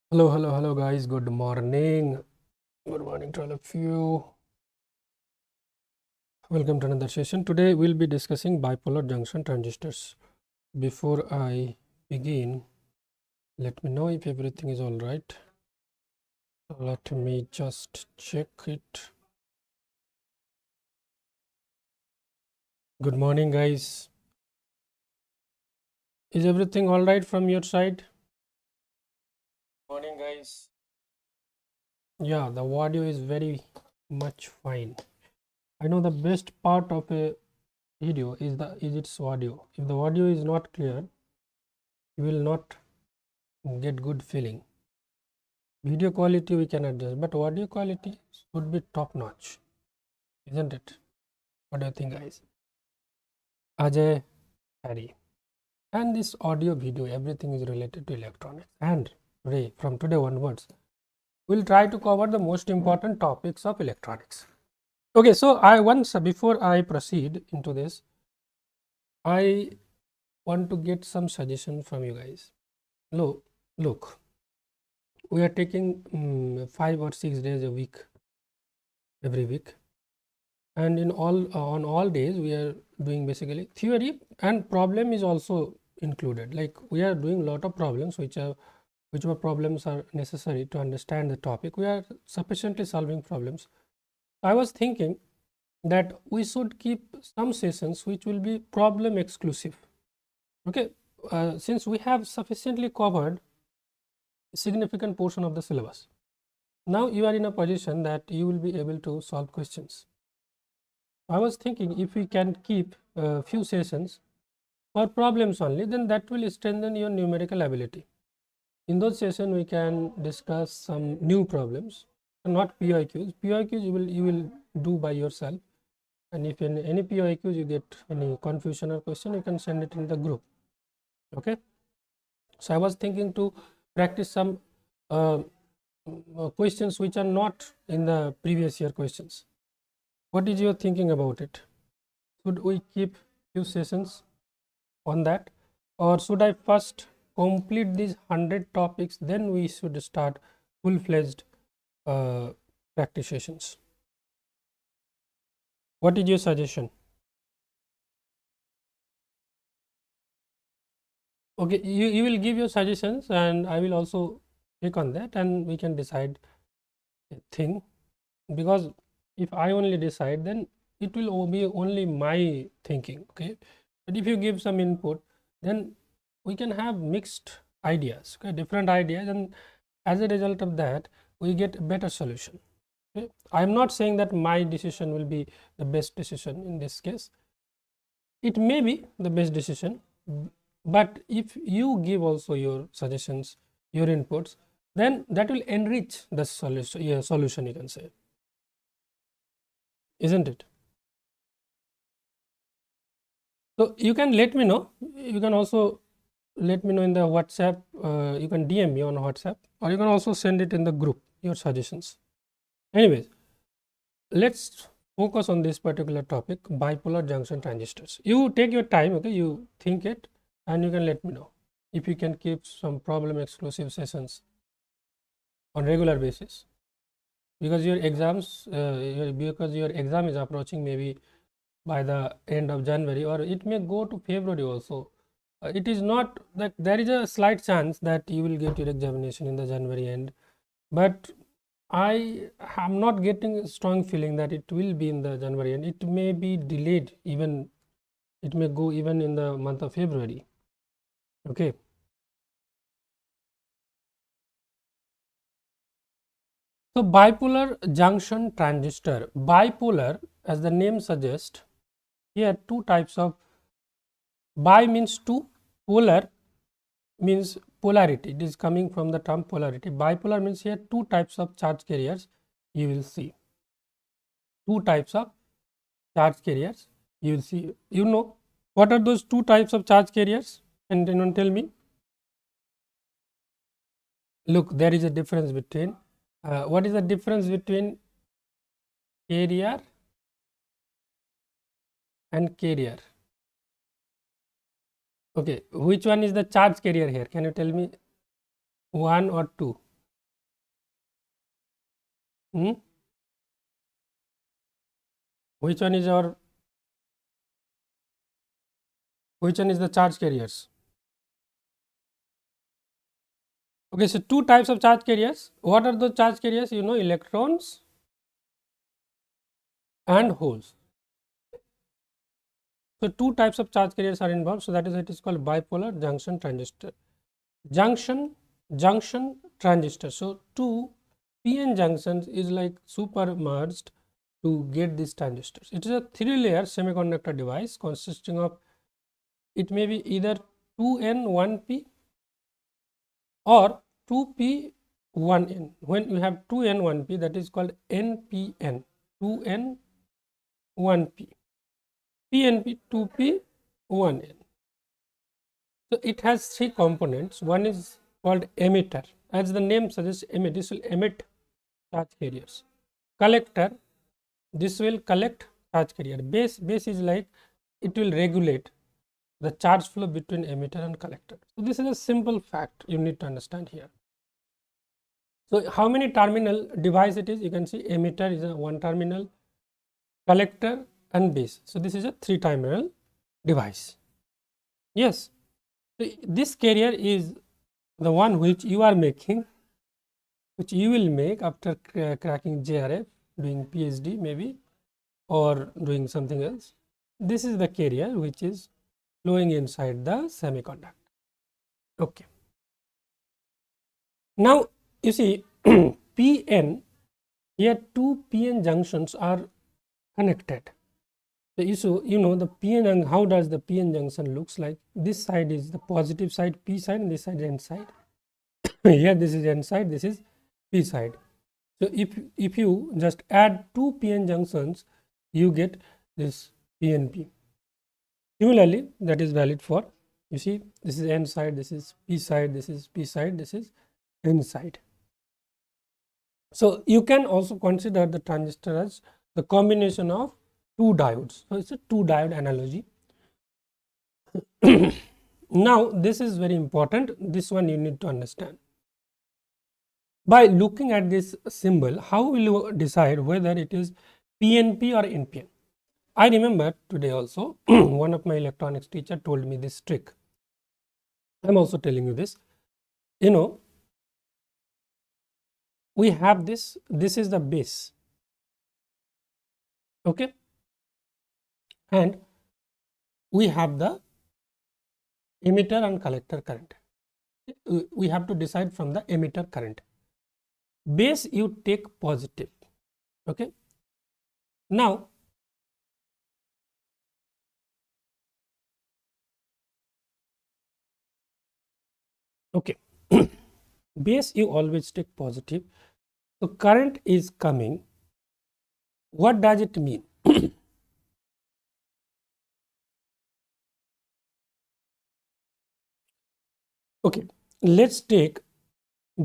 Hello guys, good morning. Good morning to all of you. Welcome to another session. Today we'll be discussing bipolar junction transistors. Before I begin, let me know if everything is all right. Let me just check it. Good morning guys. Is everything all right from your side? Morning guys. Yeah, the audio is very much fine. I know the best part of a video is its audio. If the audio is not clear, you will not get good feeling. Video quality we can adjust, but audio quality should be top notch, isn't it? What do you think, guys? Ajay, Harry, and this audio video, everything is related to electronics. And Ray, from today onwards, we'll try to cover the most important topics of electronics. Okay, so before I proceed into this, I want to get some suggestion from you guys. Look, we are taking 5 or 6 days a week, every week, and in on all days we are doing basically theory, and problem is also included. Like we are doing a lot of problems whichever problems are necessary to understand the topic. We are sufficiently solving problems. I was thinking that we should keep some sessions which will be problem exclusive. Okay, since we have sufficiently covered a significant portion of the syllabus, now you are in a position that you will be able to solve questions. I was thinking if we can keep a few sessions for problems only, then that will strengthen your numerical ability. In those sessions, we can discuss some new problems, not PIQs. PIQs you will do by yourself, and if in any PIQs you get any confusion or question, you can send it in the group. Okay. So I was thinking to practice some questions which are not in the previous year questions. What is your thinking about it? Should we keep few sessions on that, or should I first complete these 100 topics, then we should start full-fledged practice sessions? What is your suggestion? Okay, you will give your suggestions and I will also click on that and we can decide a thing, because if I only decide, then it will be only my thinking. Okay, but if you give some input, then we can have mixed ideas, okay, different ideas, and as a result of that we get a better solution. Okay, I am not saying that my decision will be the best decision in this case. It may be the best decision, but if you give also your suggestions, your inputs, then that will enrich the solution, you can say, isn't it? So you can let me know. You can also let me know in the WhatsApp. You can DM me on WhatsApp, or you can also send it in the group, your suggestions. Anyways, let's focus on this particular topic, bipolar junction transistors. You take your time, okay, you think it, and you can let me know if you can keep some problem exclusive sessions on regular basis, because your exams because your exam is approaching maybe by the end of January, or it may go to February also. It is not that there is a slight chance that you will get your examination in the January end, but I am not getting a strong feeling that it will be in the January end. It may be delayed, even it may go even in the month of February. Okay. So bipolar junction transistor. Bipolar, as the name suggests, here two types of, bi means two, polar means polarity. It is coming from the term polarity. Bipolar means here two types of charge carriers you will see. Two types of charge carriers you will see. You know what are those two types of charge carriers? Can anyone tell me? Look, there is a difference between what is the difference between carrier and carrier? Okay, which one is the charge carrier here? Can you tell me, one or two? Hmm? Which one is the charge carriers? Okay, so two types of charge carriers. What are those charge carriers? You know, electrons and holes. So two types of charge carriers are involved. So that is, it is called bipolar junction transistor. Junction transistor. So two PN junctions is like super merged to get these transistors. It is a 3-layer semiconductor device consisting of, it may be either 2N1P or 2P 1N. When you have 2N 1P, that is called NPN, 2N 1P, PNP 2P 1N. So it has three components. One is called emitter. As the name suggests, emit, this will emit charge carriers. Collector, this will collect charge carrier. Base is like, it will regulate the charge flow between emitter and collector. So this is a simple fact you need to understand here. So how many terminal device it is? You can see emitter is a 1 terminal, collector and base. So this is a 3 terminal device. Yes. So this carrier is the one which you are making, which you will make after cracking JRF, doing PhD maybe, or doing something else. This is the carrier which is flowing inside the semiconductor. Okay. Now you see PN, here two PN junctions are connected. The issue, you know, the PN, and how does the PN junction looks like? This side is the positive side, P side, and this side N side. Here this is N side, this is P side. So if you just add two PN junctions, you get this PNP. Similarly, that is valid for, you see, this is N side, this is P side, this is P side, this is N side. So you can also consider the transistor as the combination of two diodes. So it's a two diode analogy. Now this is very important. This one you need to understand. By looking at this symbol, how will you decide whether it is PNP or NPN? I remember today also one of my electronics teacher told me this trick. I am also telling you this. You know, we have this is the base, okay, and we have the emitter and collector current. We have to decide from the emitter current. Base you take positive, okay. Now okay, base you always take positive. So current is coming. What does it mean? Okay, let's take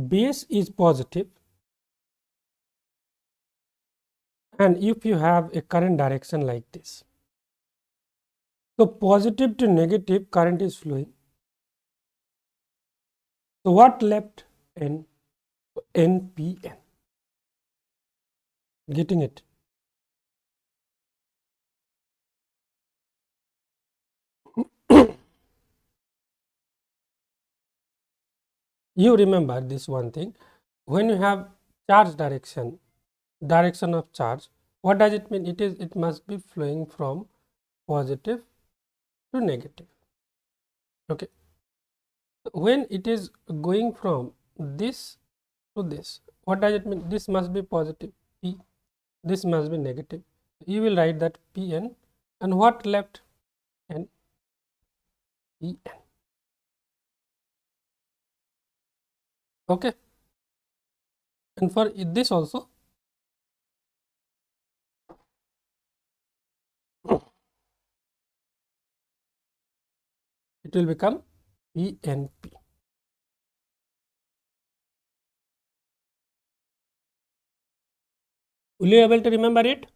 base is positive, and if you have a current direction like this, so positive to negative current is flowing. So what left? NPN. Getting it? You remember this one thing, when you have charge direction of charge, what does it mean? It must be flowing from positive to negative, okay. When it is going from this to this, what does it mean? This must be positive P, this must be negative. You will write that PN, and what left? N, PN, okay. And for this also, it will become PNP. Will you able to remember it?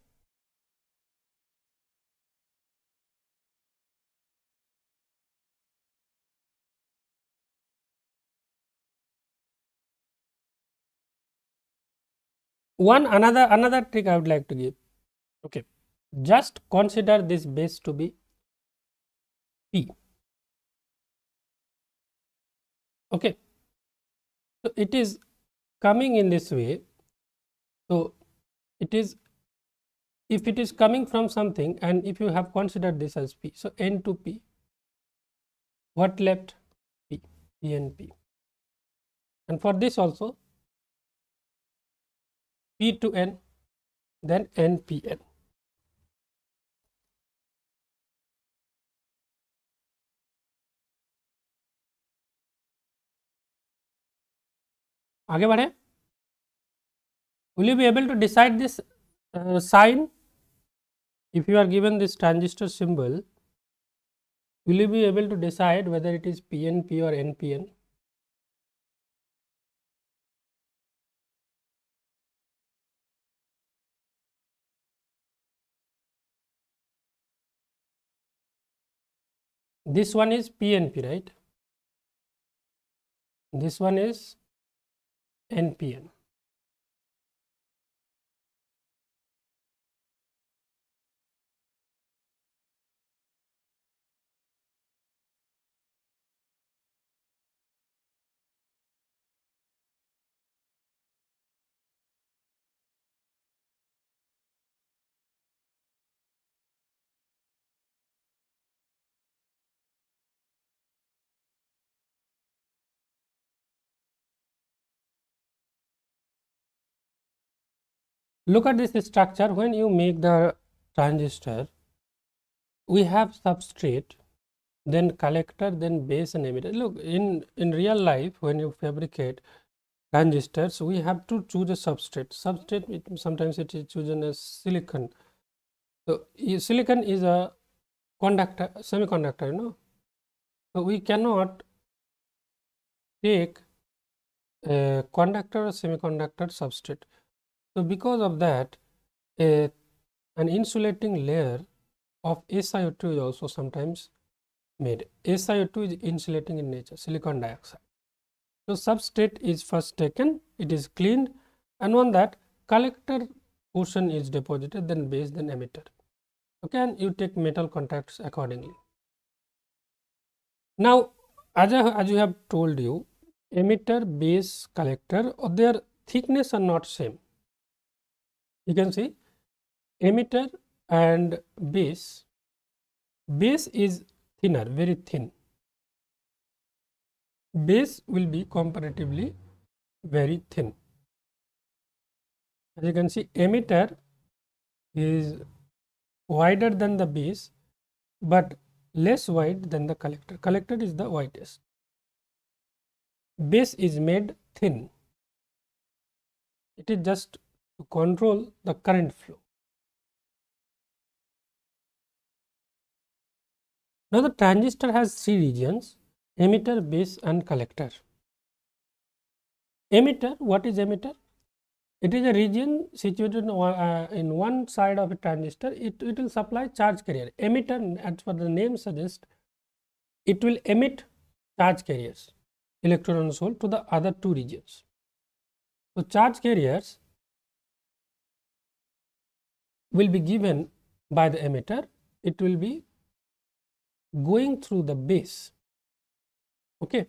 Another trick I would like to give. Okay, just consider this base to be P. Okay, so it is coming in this way. So it is, if it is coming from something, and if you have considered this as P, so N to P, what left? P, P and P. And for this also P to N, then N P N. आगे बढ़े. Will you be able to decide this sign? If you are given this transistor symbol, will you be able to decide whether it is PNP or NPN? This one is PNP, right? This one is NPN. Look at this structure. When you make the transistor, we have substrate, then collector, then base and emitter. Look, in real life, when you fabricate transistors, we have to choose a substrate. Sometimes it is chosen as silicon. So silicon is a conductor, semiconductor, you know. So we cannot take a conductor or semiconductor substrate. So because of that, an insulating layer of SiO2 is also sometimes made. SiO2 is insulating in nature, silicon dioxide. So substrate is first taken, it is cleaned, and on that collector portion is deposited, then base, then emitter. Okay, and you take metal contacts accordingly. Now, as you have told you, emitter, base, collector, their thickness are not same. You can see emitter and base is thinner, very thin. Base will be comparatively very thin. As you can see, emitter is wider than the base, but less wide than the collector. Collector is the widest. Base is made thin. It is just to control the current flow. Now the transistor has three regions: emitter, base and collector. Emitter, what is emitter? It is a region situated in one side of a transistor. It will supply charge carrier. Emitter, as per the name suggests, it will emit charge carriers, electron and hole, to the other two regions. So charge carriers will be given by the emitter. It will be going through the base. Okay.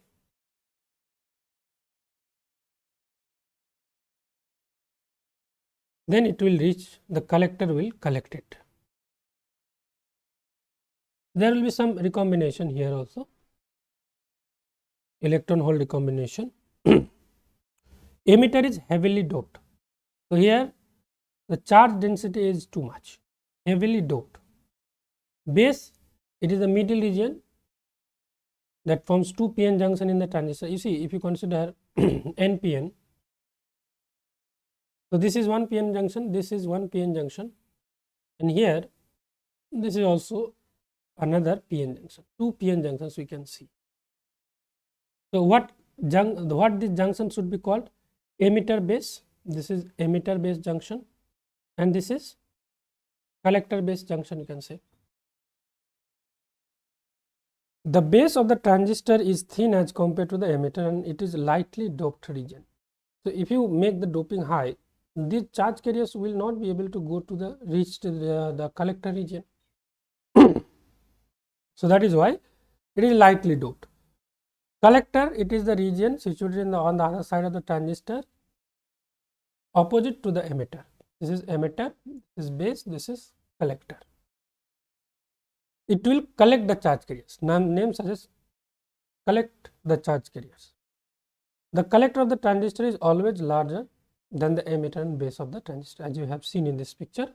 Then it will reach, the collector will collect it. There will be some recombination here also, electron hole recombination. Emitter is heavily doped. So here the charge density is too much, heavily doped. Base, it is the middle region that forms two PN junction in the transistor. You see, if you consider NPN, so this is one PN junction, this is one PN junction, and here this is also another PN junction. Two PN junctions we can see. So what this junction should be called? Emitter base. This is emitter base junction, and this is collector base junction, you can say. The base of the transistor is thin as compared to the emitter, and it is lightly doped region. So if you make the doping high, these charge carriers will not be able to go to the reach to the collector region. So that is why it is lightly doped. Collector, it is the region situated on the other side of the transistor, opposite to the emitter. This is emitter, this is base, this is collector. It will collect the charge carriers. Name suggests collect the charge carriers. The collector of the transistor is always larger than the emitter and base of the transistor. As you have seen in this picture,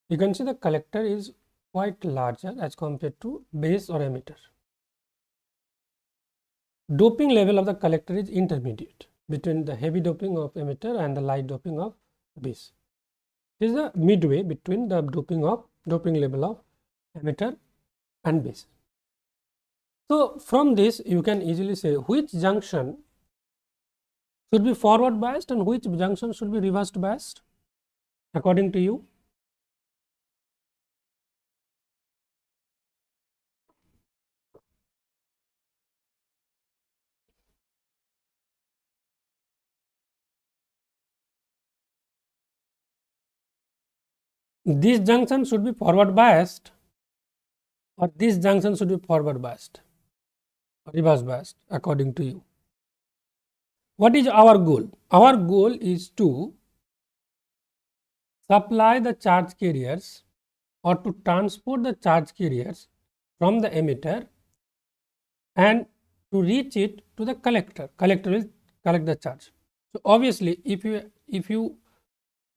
you can see the collector is quite larger as compared to base or emitter. Doping level of the collector is intermediate between the heavy doping of emitter and the light doping of base. It is the midway between the doping level of emitter and base. So from this you can easily say which junction should be forward biased and which junction should be reverse biased according to you. This junction should be forward biased or this junction should be forward biased or reverse biased according to you. What is our goal? Our goal is to supply the charge carriers or to transport the charge carriers from the emitter and to reach it to the collector. Collector will collect the charge. So obviously, if you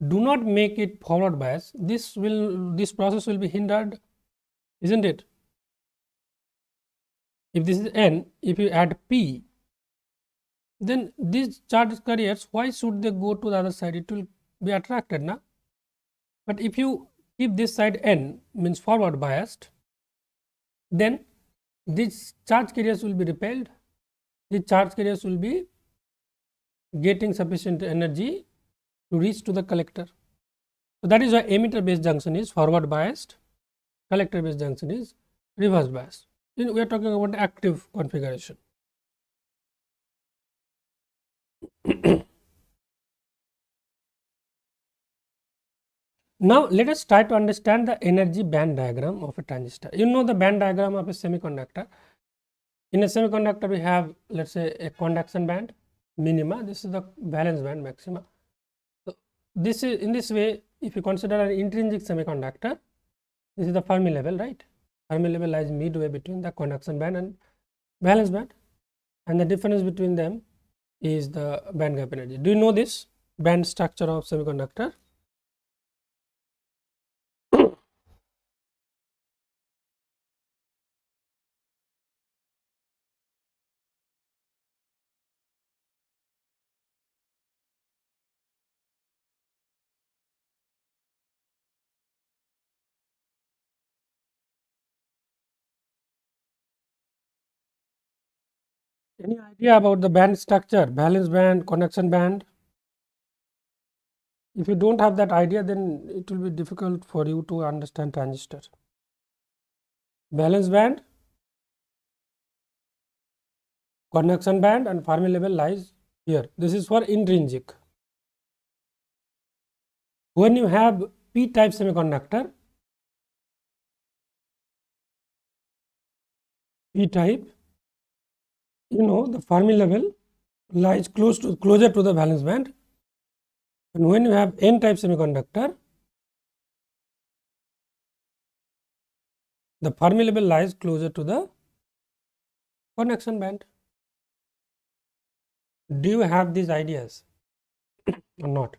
do not make it forward bias, this process will be hindered, isn't it? If this is N, if you add P, then these charge carriers, why should they go to the other side? It will be attracted, na? But if you keep this side N, means forward biased, then these charge carriers will be repelled. These charge carriers will be getting sufficient energy to reach to the collector. So that is why emitter based junction is forward biased, collector based junction is reverse biased. We are talking about active configuration. Now let us try to understand the energy band diagram of a transistor. You know the band diagram of a semiconductor. In a semiconductor we have, let us say, a conduction band minima, this is the valence band maxima. So this is, in this way, if you consider an intrinsic semiconductor, this is the Fermi level, right? Fermi level lies midway between the conduction band and valence band, and the difference between them is the band gap energy. Do you know this band structure of semiconductor? Any idea about the band structure, valence band, conduction band? If you don't have that idea, then it will be difficult for you to understand transistor. Valence band, conduction band and Fermi level lies here. This is for intrinsic. When you have p-type semiconductor, p-type, you know the Fermi level lies closer to the valence band, and when you have n-type semiconductor, the Fermi level lies closer to the conduction band. Do you have these ideas or not?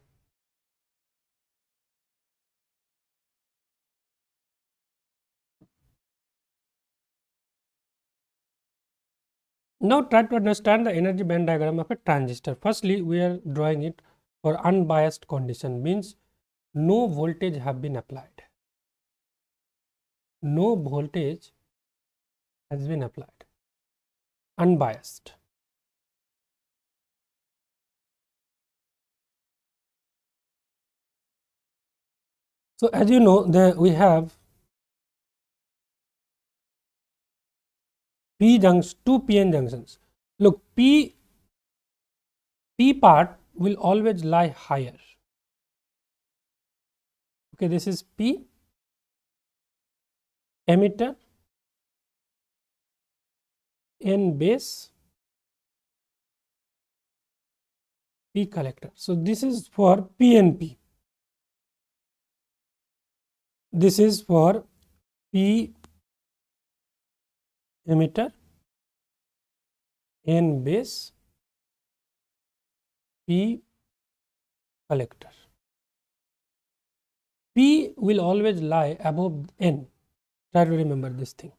Now try to understand the energy band diagram of a transistor. Firstly, we are drawing it for unbiased condition, means no voltage have been applied. No voltage has been applied. Unbiased. So as you know, we have two PN junctions. Look, P part will always lie higher. Okay, this is P emitter, N base, P collector. So this is for PNP. This is for P emitter, N base, P collector. P will always lie above N. Try to remember this thing.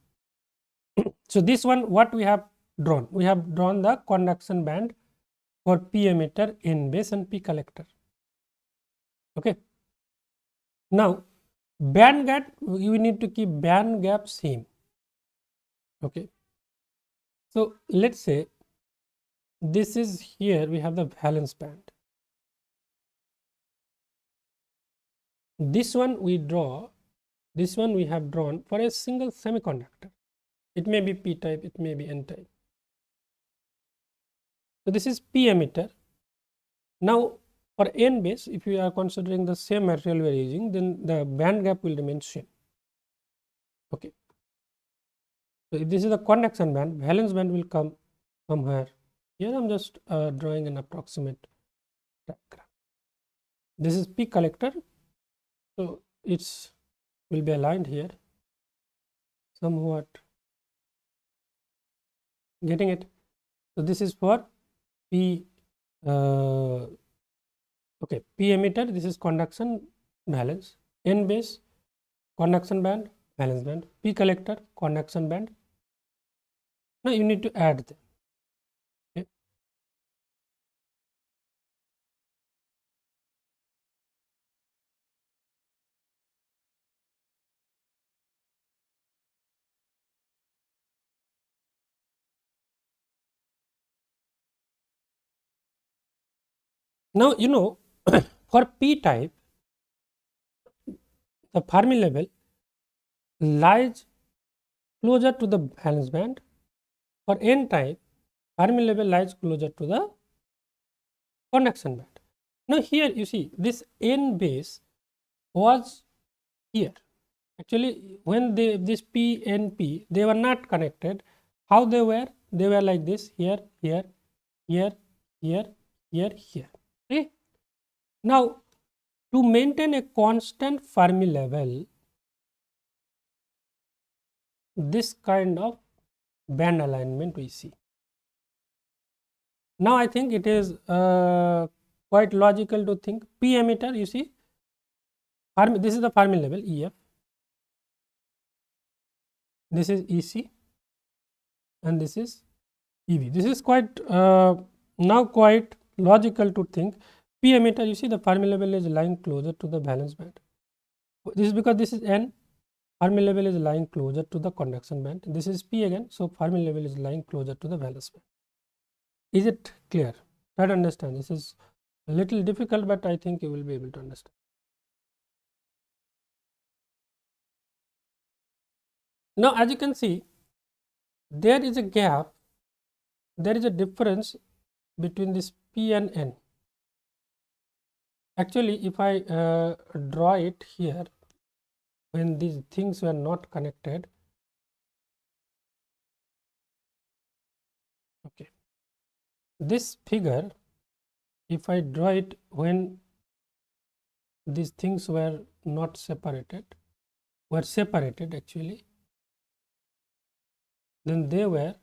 So this one, what we have drawn? We have drawn the conduction band for P emitter, N base and P collector. Okay. Now band gap, you need to keep band gap same. Okay. So let's say this is here, we have the valence band. This one we draw, this one we have drawn for a single semiconductor. It may be P type, it may be N type. So this is P emitter. Now for N base, if you are considering the same material we are using, then the band gap will remain same. Okay. So if this is the conduction band, valence band will come somewhere. Here I am just drawing an approximate diagram. This is P collector. So it's will be aligned here somewhat. Getting it? So this is for P okay, P emitter, this is conduction valence, N base conduction band, valence band, P collector conduction band. Now you need to add them. Okay. Now you know for P type, the Fermi level lies closer to the valence band. For N type, Fermi level lies closer to the conduction band. Now here you see this N base was here. Actually, when this P and P, they were not connected. How they were? They were like this, here, here, here, here, here, here. Okay. Now, to maintain a constant Fermi level, this kind of band alignment we see. Now I think it is quite logical to think P emitter, you see, Fermi, this is the Fermi level EF, this is EC, and this is EV. This is quite now quite logical to think P emitter, you see the Fermi level is lying closer to the valence band. This is because this is N, Fermi level is lying closer to the conduction band. This is P again, so Fermi level is lying closer to the valence band. Is it clear? Try to understand. This is a little difficult, but I think you will be able to understand. Now, as you can see, there is a gap, there is a difference between this P and N. Actually, if I draw it here, when these things were not connected, okay, this figure, if I draw it when these things were not separated, were separated actually, then they were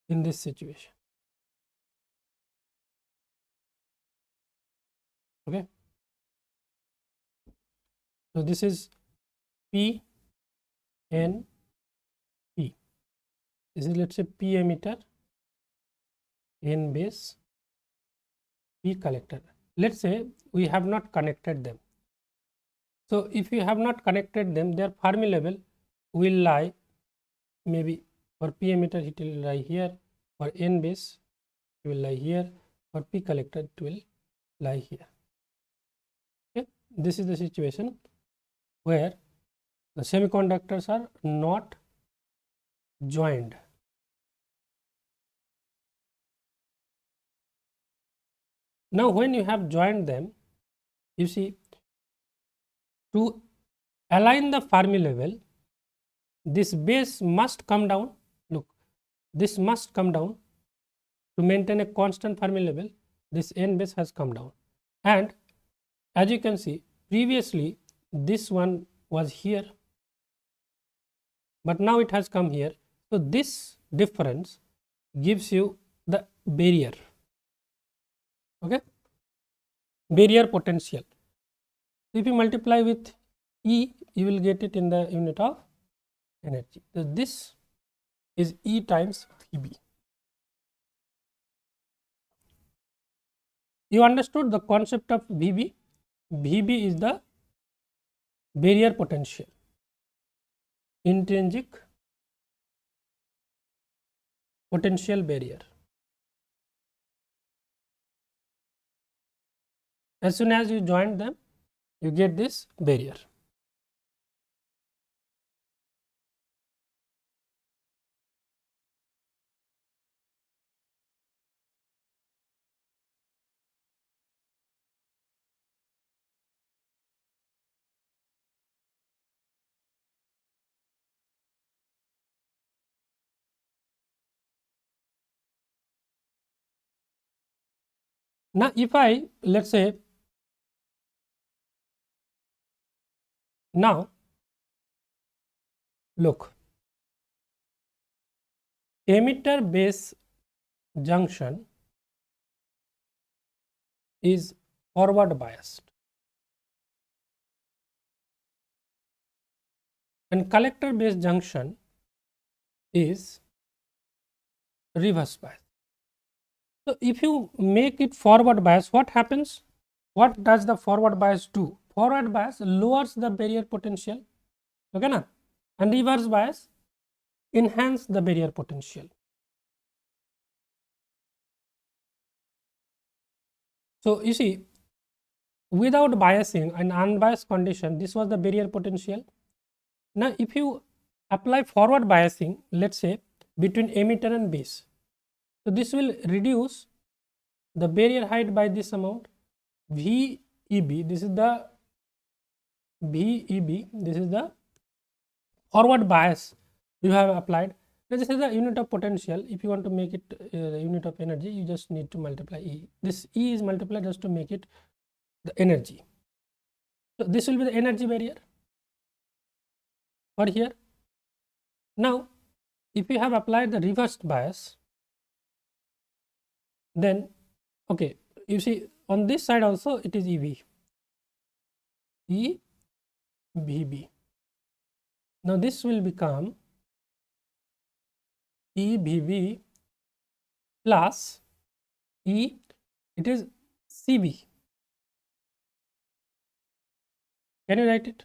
in this situation. Okay. So this is P N P. This is, let's say, P emitter, N base, P collector. Let's say we have not connected them. So if you have not connected them, their Fermi level will lie, maybe for P emitter it will lie here, for N base it will lie here, for P collector it will lie here. Okay. This is the situation where the semiconductors are not joined. Now when you have joined them, you see to align the Fermi level, this base must come down. Look, this must come down to maintain a constant Fermi level. This n base has come down, and as you can see, previously this one was here, but now it has come here. So this difference gives you the barrier, okay, barrier potential. If you multiply with E, you will get it in the unit of energy. So this is E times Vb. You understood the concept of Vb? Vb is the barrier potential, intrinsic potential barrier. As soon as you join them, you get this barrier. Now, if I, let's say, now look, emitter base junction is forward biased and collector base junction is reverse bias. So if you make it forward bias, what happens? What does the forward bias do? Forward bias lowers the barrier potential, okay na? And reverse bias enhance the barrier potential. So you see, without biasing and unbiased condition, this was the barrier potential. Now if you apply forward biasing, let's say between emitter and base, so this will reduce the barrier height by this amount, VEB. This is the VEB, this is the forward bias you have applied. Now this is the unit of potential. If you want to make it the unit of energy, you just need to multiply E. This E is multiplied just to make it the energy. So this will be the energy barrier for here. Now if you have applied the reversed bias, then okay, you see on this side also it is EV, EVB. Now this will become EVB plus E, it is CB. Can you write it?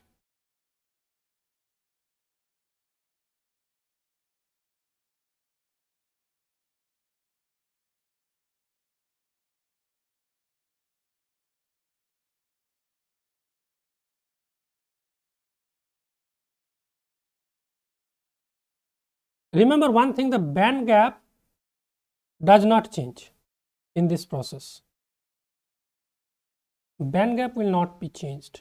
Remember one thing, the band gap does not change in this process. Band gap will not be changed.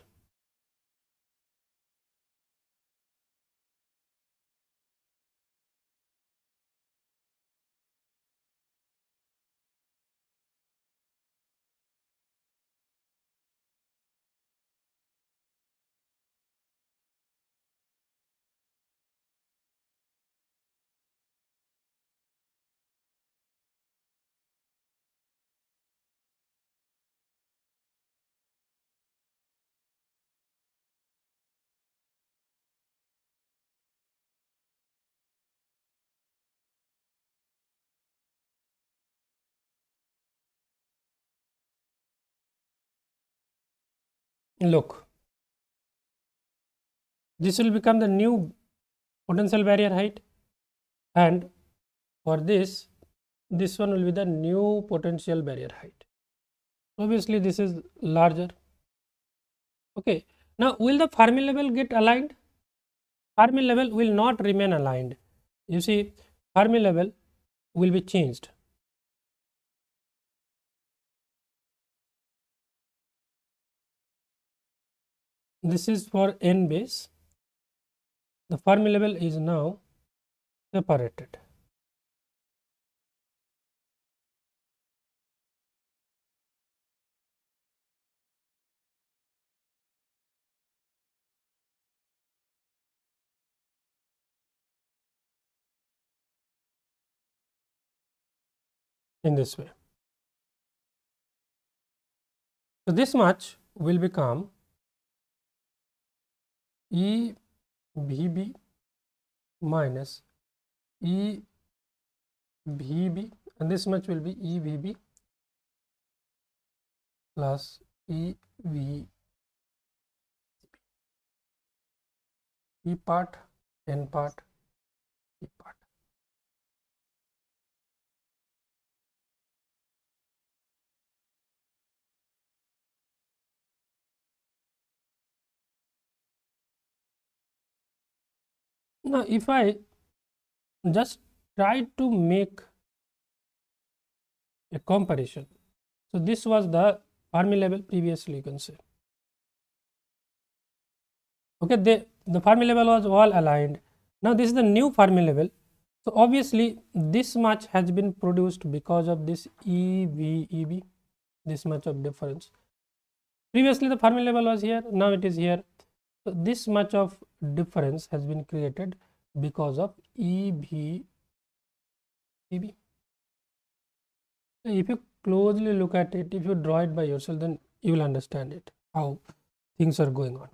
Look, this will become the new potential barrier height, and for this one will be the new potential barrier height. Obviously this is larger. Okay, now will the Fermi level get aligned? Fermi level will not remain aligned. You see, Fermi level will be changed. this is for n base. The Fermi level is now separated. In this way. So, this much will become E VB minus E VB, and this much will be E VB plus E V P part, N part, P part. Now, if I just try to make a comparison, so this was the Fermi level previously, you can say. Okay, the Fermi level was all aligned. Now, this is the new Fermi level. So, obviously, this much has been produced because of this EV, this much of difference. Previously, the Fermi level was here, now it is here. So, this much of difference has been created because of EV. If you closely look at it, if you draw it by yourself, then you will understand it, how things are going on.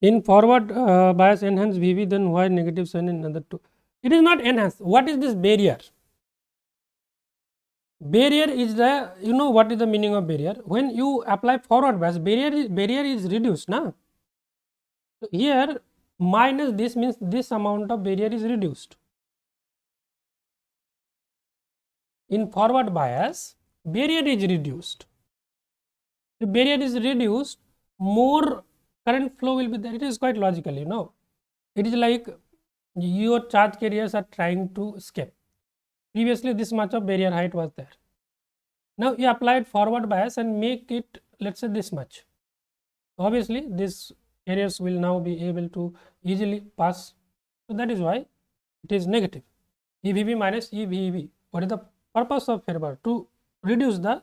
In forward bias enhance VV, then why negative sign in another two? It is not enhance. What is this barrier? Barrier is the, you know what is the meaning of barrier? When you apply forward bias, barrier is reduced, na? So here minus this means this amount of barrier is reduced. In forward bias, barrier is reduced. The barrier is reduced, more current flow will be there. It is quite logical, you know. It is like your charge carriers are trying to escape. Previously, this much of barrier height was there. Now, you applied forward bias and make it, let us say, this much. Obviously, these carriers will now be able to easily pass. So, that is why it is negative. EVB minus EVEB. What is the purpose of Ferbar? To reduce the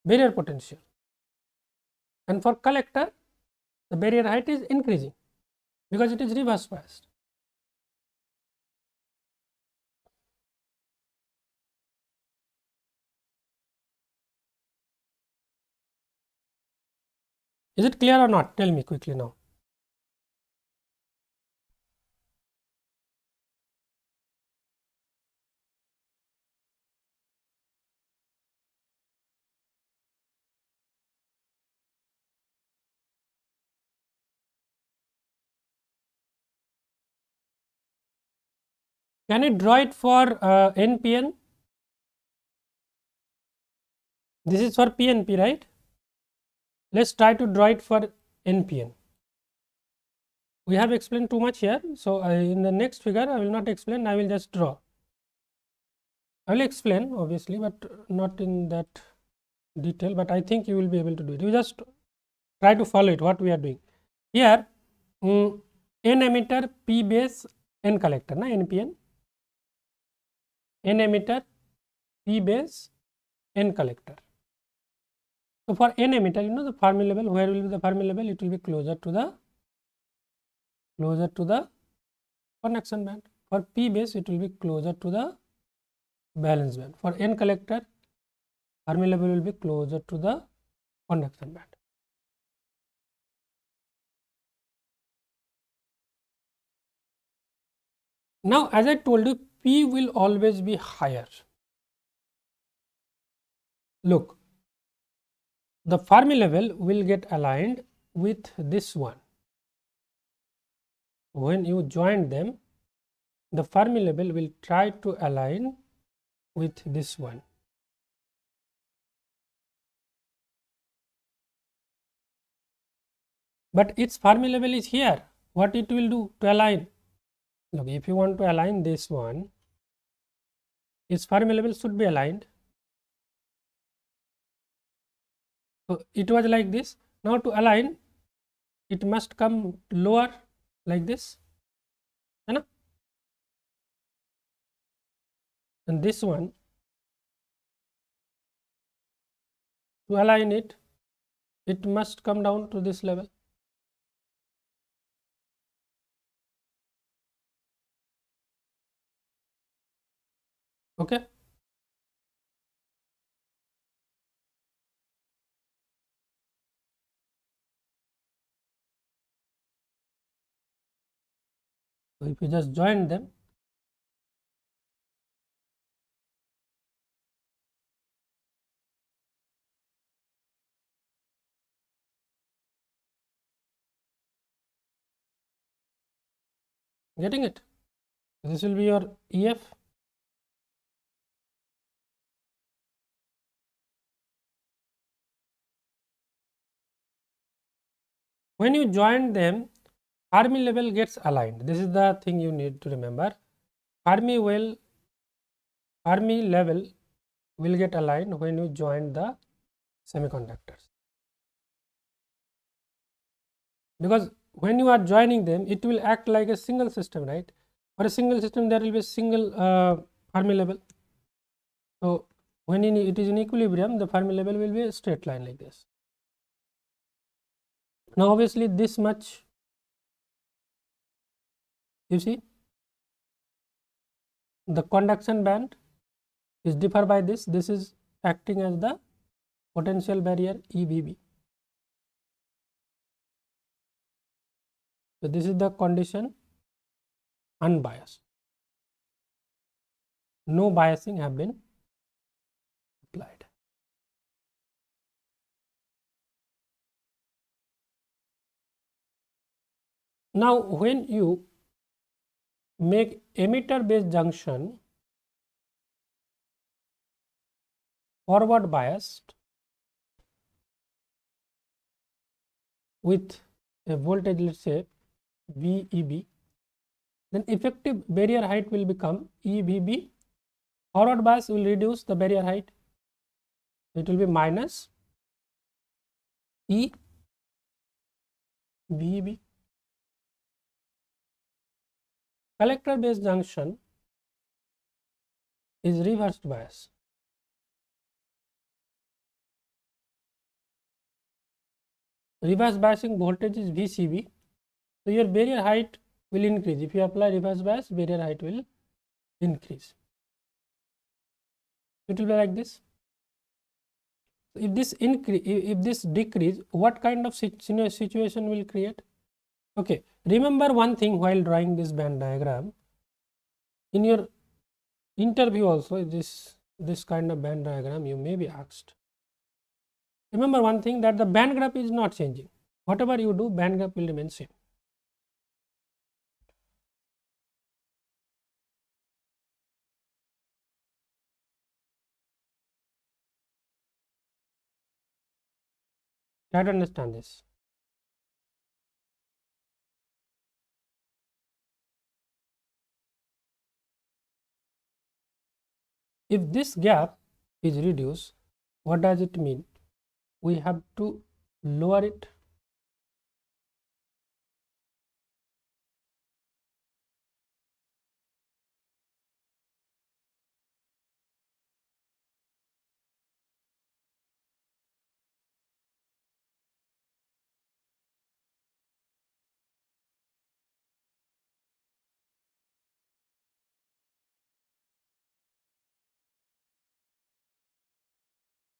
barrier potential. And for collector, the barrier height is increasing because it is reverse biased. Is it clear or not? Tell me quickly now. Can you draw it for NPN? This is for PNP, right? Let's try to draw it for NPN. We have explained too much here. So, in the next figure, I will not explain, I will just draw. I will explain obviously, but not in that detail, but I think you will be able to do it. You just try to follow it, what we are doing. Here, N emitter, P base, N collector, na NPN. N emitter, P base, N collector. So, for N emitter, you know the Fermi level, where will be the Fermi level? It will be closer to the conduction band. For P base, it will be closer to the valence band. For N collector, Fermi level will be closer to the conduction band. Now, as I told you, P will always be higher. Look, the Fermi level will get aligned with this one. When you join them, the Fermi level will try to align with this one. But its Fermi level is here. What it will do to align? Look, if you want to align this one, its Fermi level should be aligned. So it was like this. Now to align, it must come lower like this, and this one, to align it, it must come down to this level. Okay. So if you just join them, getting it? This will be your EF. When you join them, Fermi level gets aligned. This is the thing you need to remember. Fermi level will get aligned when you join the semiconductors, because when you are joining them, it will act like a single system, right? For a single system, there will be a single Fermi level. So when it is in equilibrium, the Fermi level will be a straight line like this. Now obviously this much, you see, the conduction band is differ by this. This is acting as the potential barrier EBB. So this is the condition unbiased. No biasing have been applied. Now when you make emitter based junction forward biased with a voltage, let's say VEB, then effective barrier height will become EBB. Forward bias will reduce the barrier height. It will be minus EBB. Collector based junction is reversed bias. Reverse biasing voltage is VCB. So your barrier height will increase. If you apply reverse bias, barrier height will increase. It will be like this. If this increase, if this decrease, what kind of situation will create? Okay, remember one thing while drawing this band diagram. In your interview also, this kind of band diagram you may be asked. Remember one thing, that the band graph is not changing. Whatever you do, band graph will remain same. Try to understand this. If this gap is reduced, what does it mean? We have to lower it.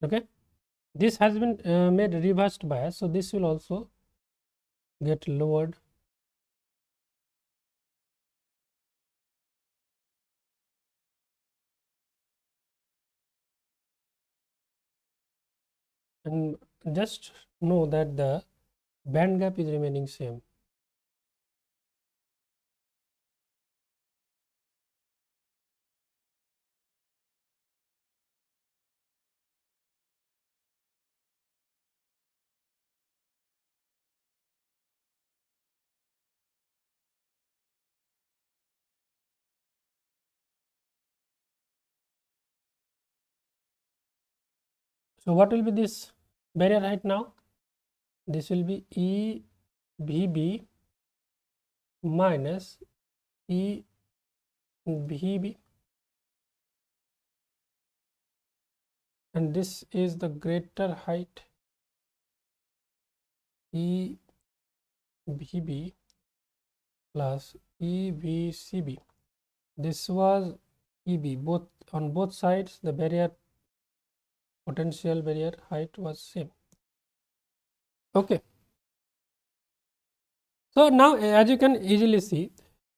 Okay, this has been made reversed bias, so this will also get lowered. And just know that the band gap is remaining same. So what will be this barrier height now? This will be EVB minus EVB, and this is the greater height EVB plus EVCB. This was EB, both on both sides the barrier potential barrier height was same. Okay. So now as you can easily see,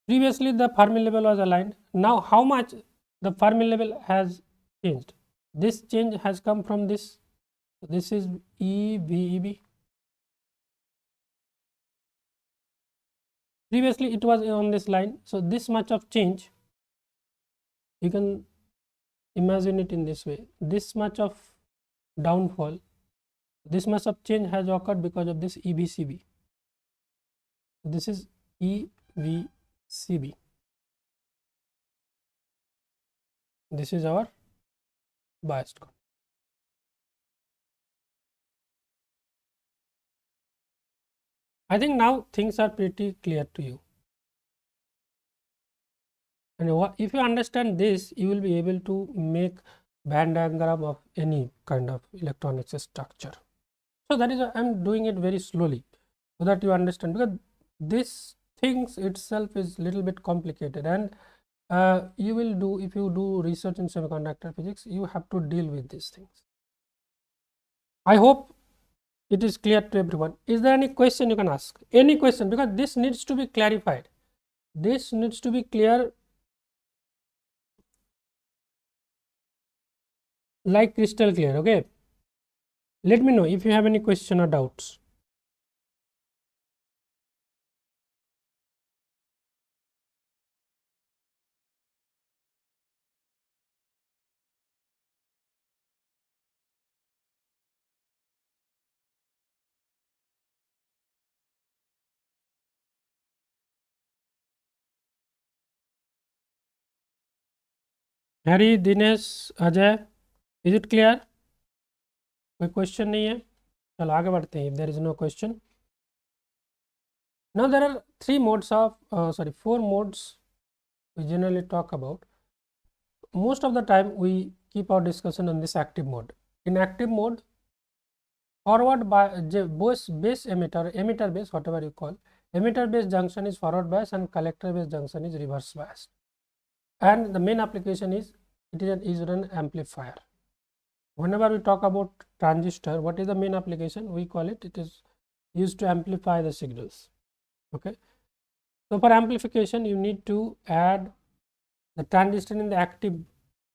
previously the Fermi level was aligned. Now how much the Fermi level has changed? This change has come from this. This is EVEB. Previously it was on this line. So this much of change, you can imagine it in this way. This much of downfall, this much of change has occurred because of this EVCB. This is EVCB. This is our biased curve. I think now things are pretty clear to you. And if you understand this, you will be able to make Venn diagram of any kind of electronics structure. So that is why I am doing it very slowly, so that you understand, because this things itself is little bit complicated, and you will do, if you do research in semiconductor physics, you have to deal with these things. I hope it is clear to everyone. Is there any question you can ask? Any question, because this needs to be clarified. This needs to be clear like crystal clear. Okay, let me know if you have any question or doubts. Harry, Dinesh, Ajay, is it clear? कोई question नहीं है, चलो आगे बढ़ते हैं. If there is no question, now there are four modes we generally talk about. Most of the time we keep our discussion on this active mode. In active mode, forward base emitter base, whatever you call, emitter base junction is forward bias and collector base junction is reverse bias, and the main application is an amplifier. Whenever we talk about transistor, what is the main application? We call it is used to amplify the signals. Okay, so for amplification you need to add the transistor in the active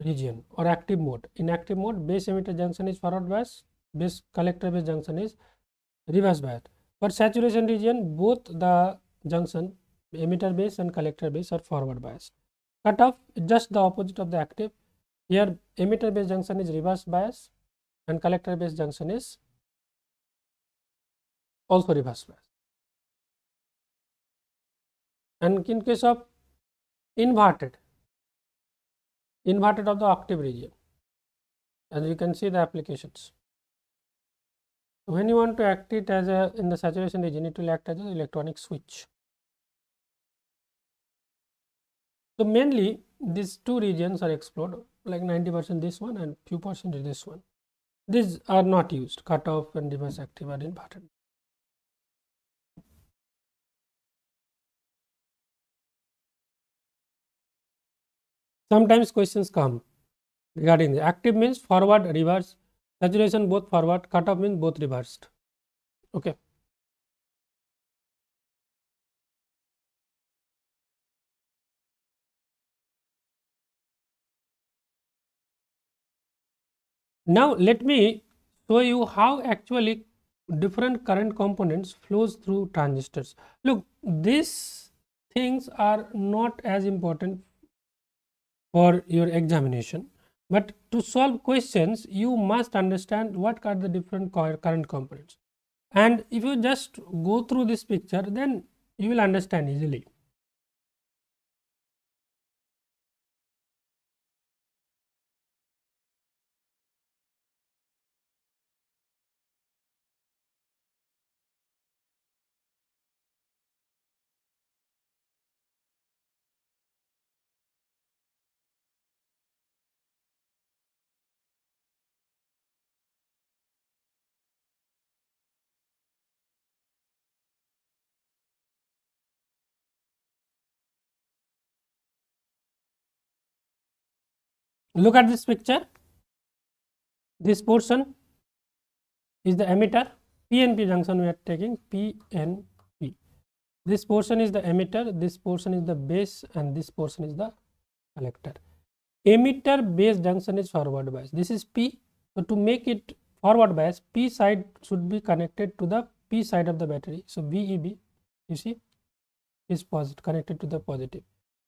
region or active mode. In active mode, base emitter junction is forward bias, base collector base junction is reverse bias. For saturation region, both the junction, emitter base and collector base, are forward bias. Cutoff is just the opposite of the active. Here emitter base junction is reverse bias and collector base junction is also reverse bias. And in case of inverted of the octave region, as you can see the applications. When you want to act it as in the saturation region, it will act as an electronic switch. So mainly these two regions are explored, like 90% this one and few percentage this one. These are not used. Cutoff and reverse active are inverted. Sometimes questions come regarding the active means forward, reverse, saturation both forward, cutoff means both reversed. Okay. Now let me show you how actually different current components flows through transistors. Look, these things are not as important for your examination, but to solve questions you must understand what are the different current components, and if you just go through this picture, then you will understand easily. Look at this picture. This portion is the emitter. PNP junction we are taking, PNP. This portion is the emitter, this portion is the base, and this portion is the collector. Emitter base junction is forward bias. This is P. So to make it forward bias, P side should be connected to the P side of the battery. So VEB, you see, is positive, connected to the positive.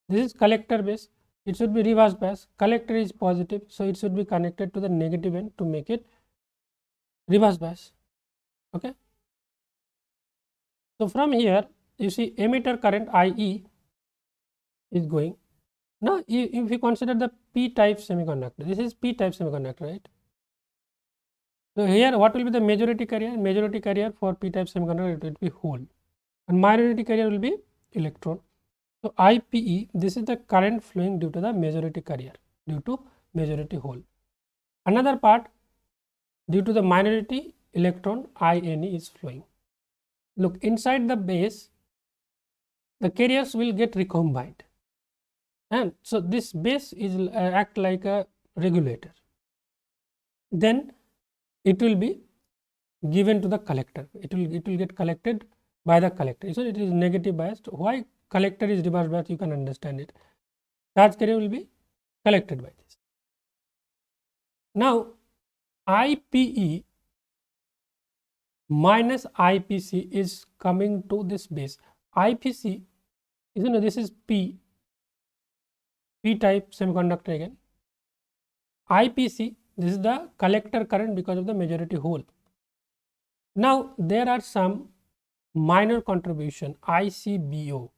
This is collector base. It should be reverse bias. Collector is positive, so it should be connected to the negative end to make it reverse bias. Okay. So from here, you see emitter current IE is going. Now, if you consider the p-type semiconductor, this is p-type semiconductor, right? So here, what will be the majority carrier? Majority carrier for p-type semiconductor, it will be hole, and minority carrier will be electron. So IPE, this is the current flowing due to the majority carrier, due to majority hole. Another part, due to the minority electron, INE is flowing. Look, inside the base, the carriers will get recombined, and so this base is act like a regulator. Then it will be given to the collector. It will get collected by the collector. So it is negative biased. Why collector is reverse biased? You can understand it. Charge carrier will be collected by this. Now IPE minus IPC is coming to this base. IPC, you know, this is P-type semiconductor again. IPC, this is the collector current because of the majority hole. Now there are some minor contribution, ICBO.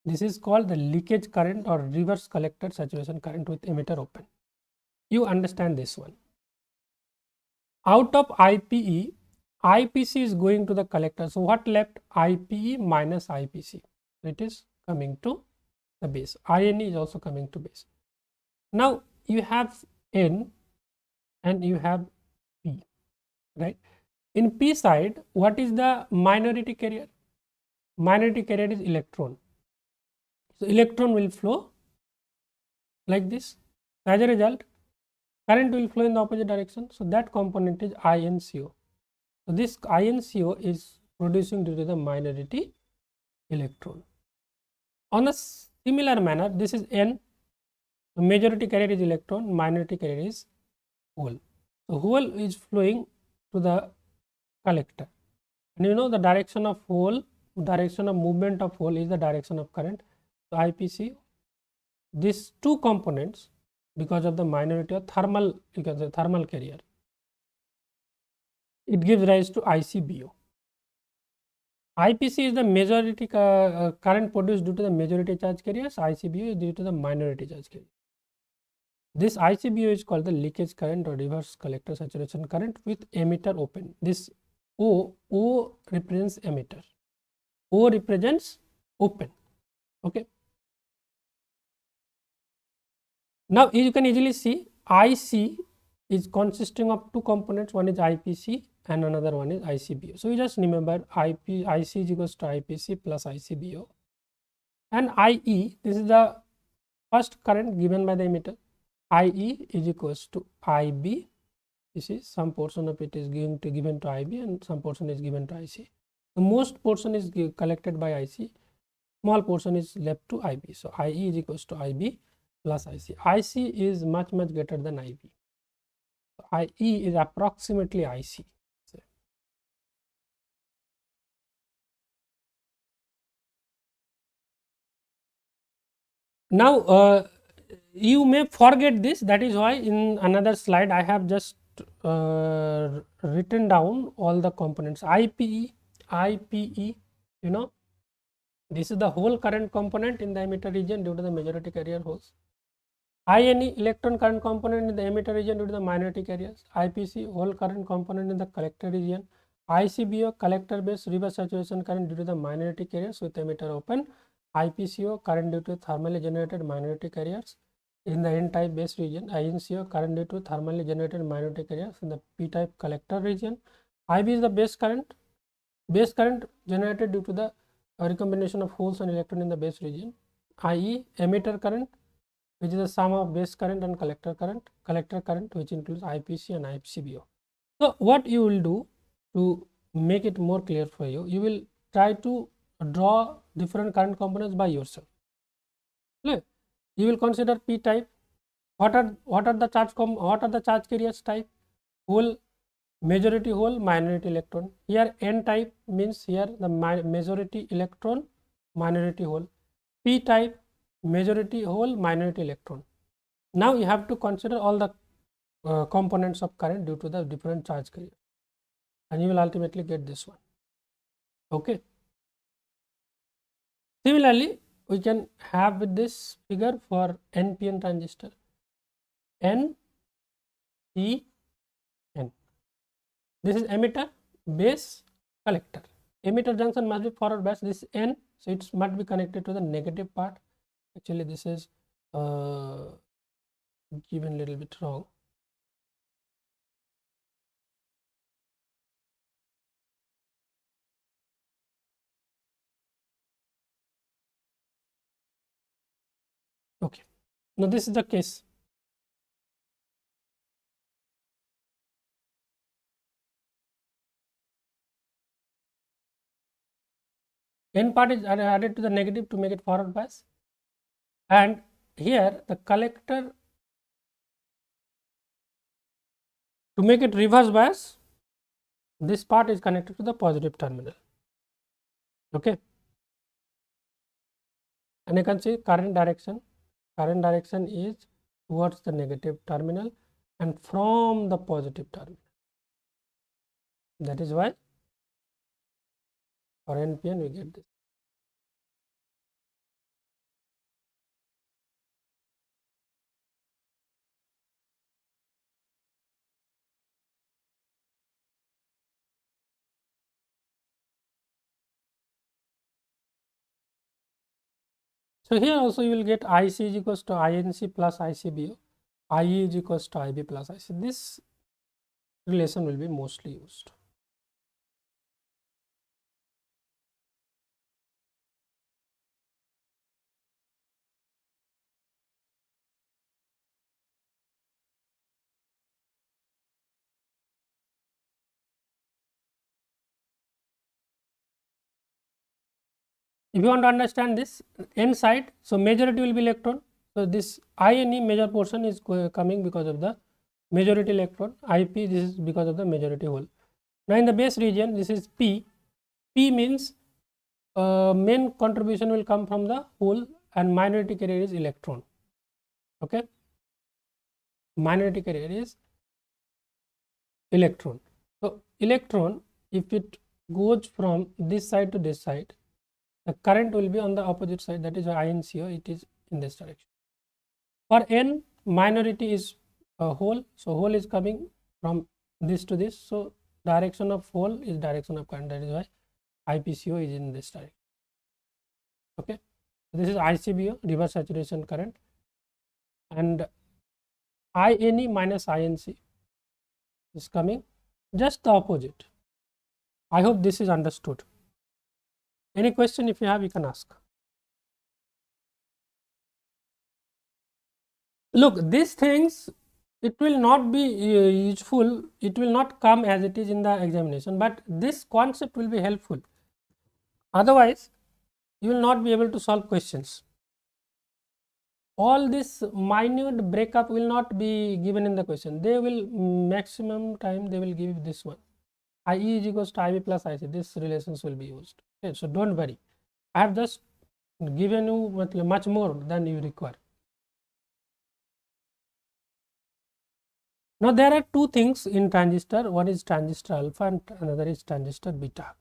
This is called the leakage current or reverse collector saturation current with emitter open. You understand this one. Out of IPE, IPC is going to the collector. So what left? IPE minus IPC. It is coming to the base. INE is also coming to base. Now you have N and you have P, right? In P side, what is the minority carrier? Minority carrier is electron. So electron will flow like this. As a result, current will flow in the opposite direction. So that component is INCO. So this INCO is producing due to the minority electron. On a similar manner, this is N. The majority carrier is electron, minority carrier is hole. So hole is flowing to the collector, and you know the direction of hole, direction of movement of hole is the direction of current. So IPC, these two components, because of the minority of thermal, you can say thermal carrier, it gives rise to ICBO. IPC is the majority current produced due to the majority charge carriers. ICBO is due to the minority charge carrier. This ICBO is called the leakage current or reverse collector saturation current with emitter open. This O represents emitter, O represents open. Okay. Now you can easily see IC is consisting of two components. One is IPC and another one is ICBO. So you just remember IC is equals to IPC plus ICBO, and IE, this is the first current given by the emitter. IE is equals to IB. This is some portion of it is given to IB and some portion is given to IC. The most portion is collected by IC, small portion is left to IB. So IE is equals to IB plus IC. IC is much greater than IB. So IE is approximately IC. Now you may forget this. That is why in another slide I have just written down all the components. IPE, you know, this is the whole current component in the emitter region due to the majority carrier holes. INE, electron current component in the emitter region due to the minority carriers. IPC, whole current component in the collector region. ICBO, collector base reverse saturation current due to the minority carriers with emitter open. IPCO, current due to thermally generated minority carriers in the N-type base region. INCO, current due to thermally generated minority carriers in the P-type collector region. IB is the base current generated due to the recombination of holes and electron in the base region. IE, emitter current which is the sum of base current and collector current which includes IPC and ICBO. So what you will do to make it more clear for you, you will try to draw different current components by yourself. Okay. You will consider P type. What are the charge carriers type? Hole, majority hole, minority electron. Here N type means here the majority electron, minority hole. P type, majority hole, minority electron. Now you have to consider all the components of current due to the different charge carrier, and you will ultimately get this one. Okay. Similarly, we can have with this figure for NPN transistor. N, P, N. This is emitter, base, collector. Emitter junction must be forward bias. This is N, so it must be connected to the negative part. Actually, this is given a little bit wrong. Okay, now this is the case. N part is added to the negative to make it forward bias, and here the collector, to make it reverse bias, this part is connected to the positive terminal. Okay, and you can see current direction is towards the negative terminal and from the positive terminal. That is why for NPN we get this. So here also you will get IC is equals to INC plus ICBO, IE is equals to IB plus IC. This relation will be mostly used. If you want to understand this N side, so majority will be electron. So this INE major portion is coming because of the majority electron. IP, this is because of the majority hole. Now in the base region, this is P. P means main contribution will come from the hole and minority carrier is electron. Okay, minority carrier is electron. So electron, if it goes from this side to this side, the current will be on the opposite side, that is why INCO, it is in this direction. For N, minority is a hole, so hole is coming from this to this, so direction of hole is direction of current, that is why IPCO is in this direction. Okay, this is ICBO, reverse saturation current, and INE minus INC is coming just the opposite. I hope this is understood. Any question if you have, you can ask. Look, these things, it will not be useful, it will not come as it is in the examination, but this concept will be helpful. Otherwise, you will not be able to solve questions. All this minute breakup will not be given in the question. They will maximum time they will give this one. IE is equals to IB plus IC. This relations will be used. Okay, so don't worry. I have just given you much more than you require. Now there are two things in transistor. One is transistor alpha and another is transistor beta.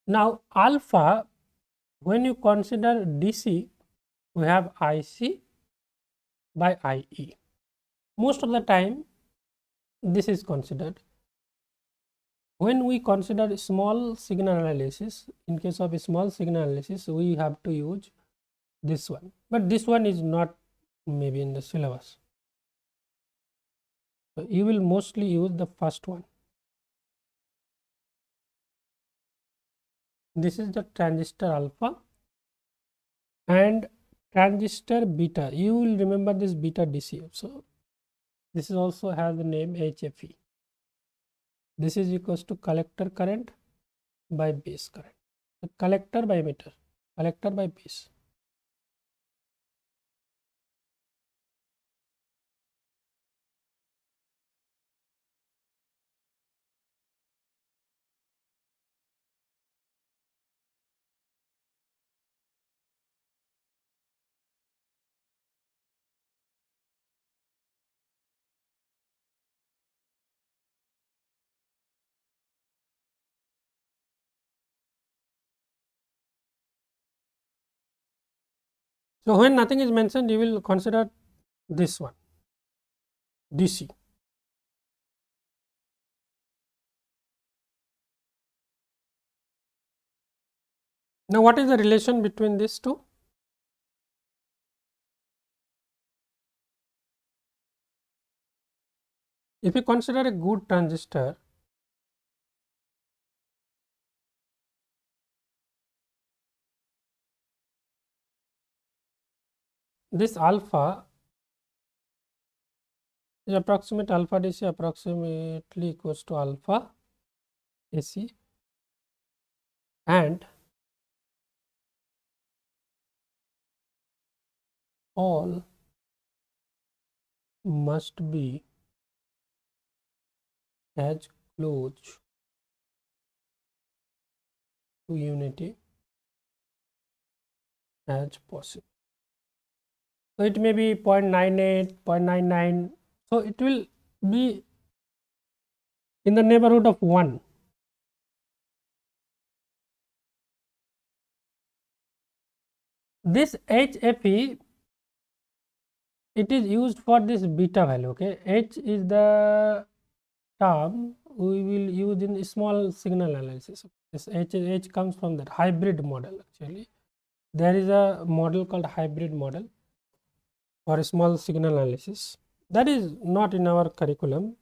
Now alpha, when you consider DC, we have IC by IE. Most of the time this is considered. when we consider small signal analysis, in case of a small signal analysis, we have to use this one, but this one is not maybe in the syllabus. So you will mostly use the first one. This is the transistor alpha and transistor beta. You will remember this beta DC. So this is also has the name HFE. This is equals to collector current by base current. So collector by emitter, collector by base. So when nothing is mentioned, you will consider this one, DC. Now what is the relation between these two? If you consider a good transistor, this alpha is approximate alpha DC approximately equals to alpha AC, and all must be as close to unity as possible. So it may be 0.98, 0.99, so it will be in the neighborhood of 1. This HFE, it is used for this beta value. Okay, H is the term we will use in small signal analysis. This H comes from that hybrid model. Actually, there is a model called hybrid model for small signal analysis. That is not in our curriculum.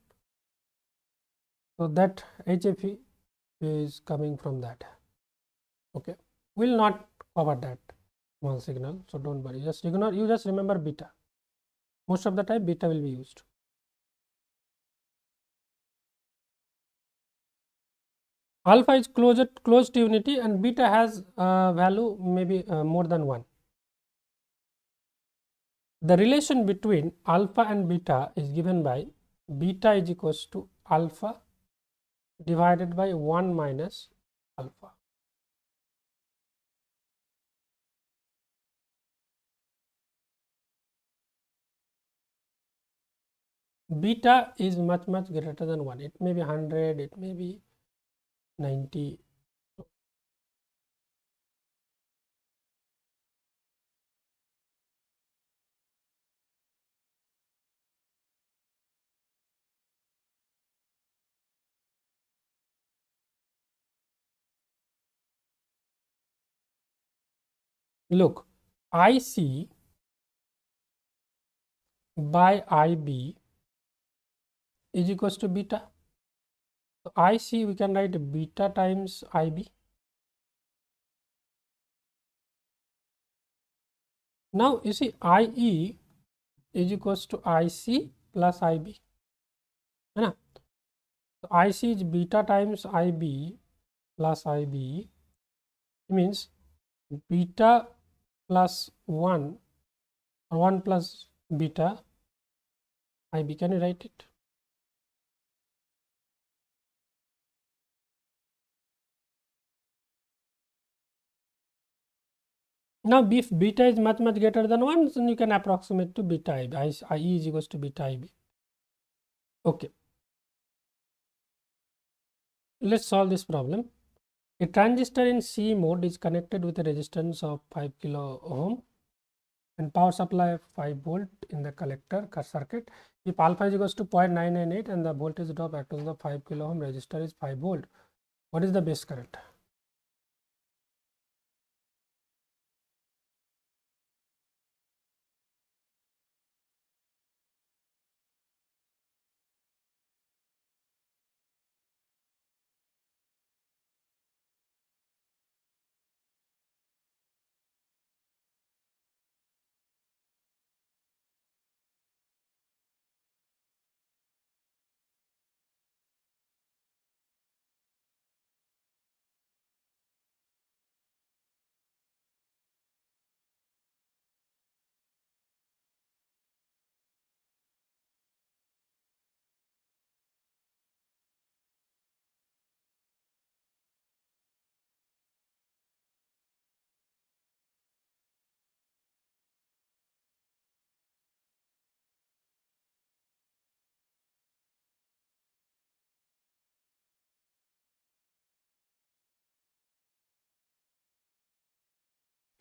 So that HFE is coming from that. Okay, will not cover that small signal, so don't worry, just ignore, you just remember beta. Most of the time beta will be used. Alpha is close to unity and beta has value maybe more than 1. The relation between alpha and beta is given by beta is equals to alpha divided by 1 minus alpha. Beta is much greater than 1. It may be 100, it may be 90. Look, IC by IB is equals to beta. So IC we can write beta times IB. Now you see IE is equals to IC plus IB. So IC is beta times IB plus IB, means beta plus 1 or 1 plus beta IB. Can you write it? Now if beta is much greater than 1, then you can approximate to beta IB. IE is equals to beta IB. Okay, let's solve this problem. A transistor in C mode is connected with a resistance of 5 kilo ohm and power supply of 5 volt in the collector circuit. If alpha is equals to 0.998 and the voltage drop across the 5 kilo ohm resistor is 5 volt, what is the base current?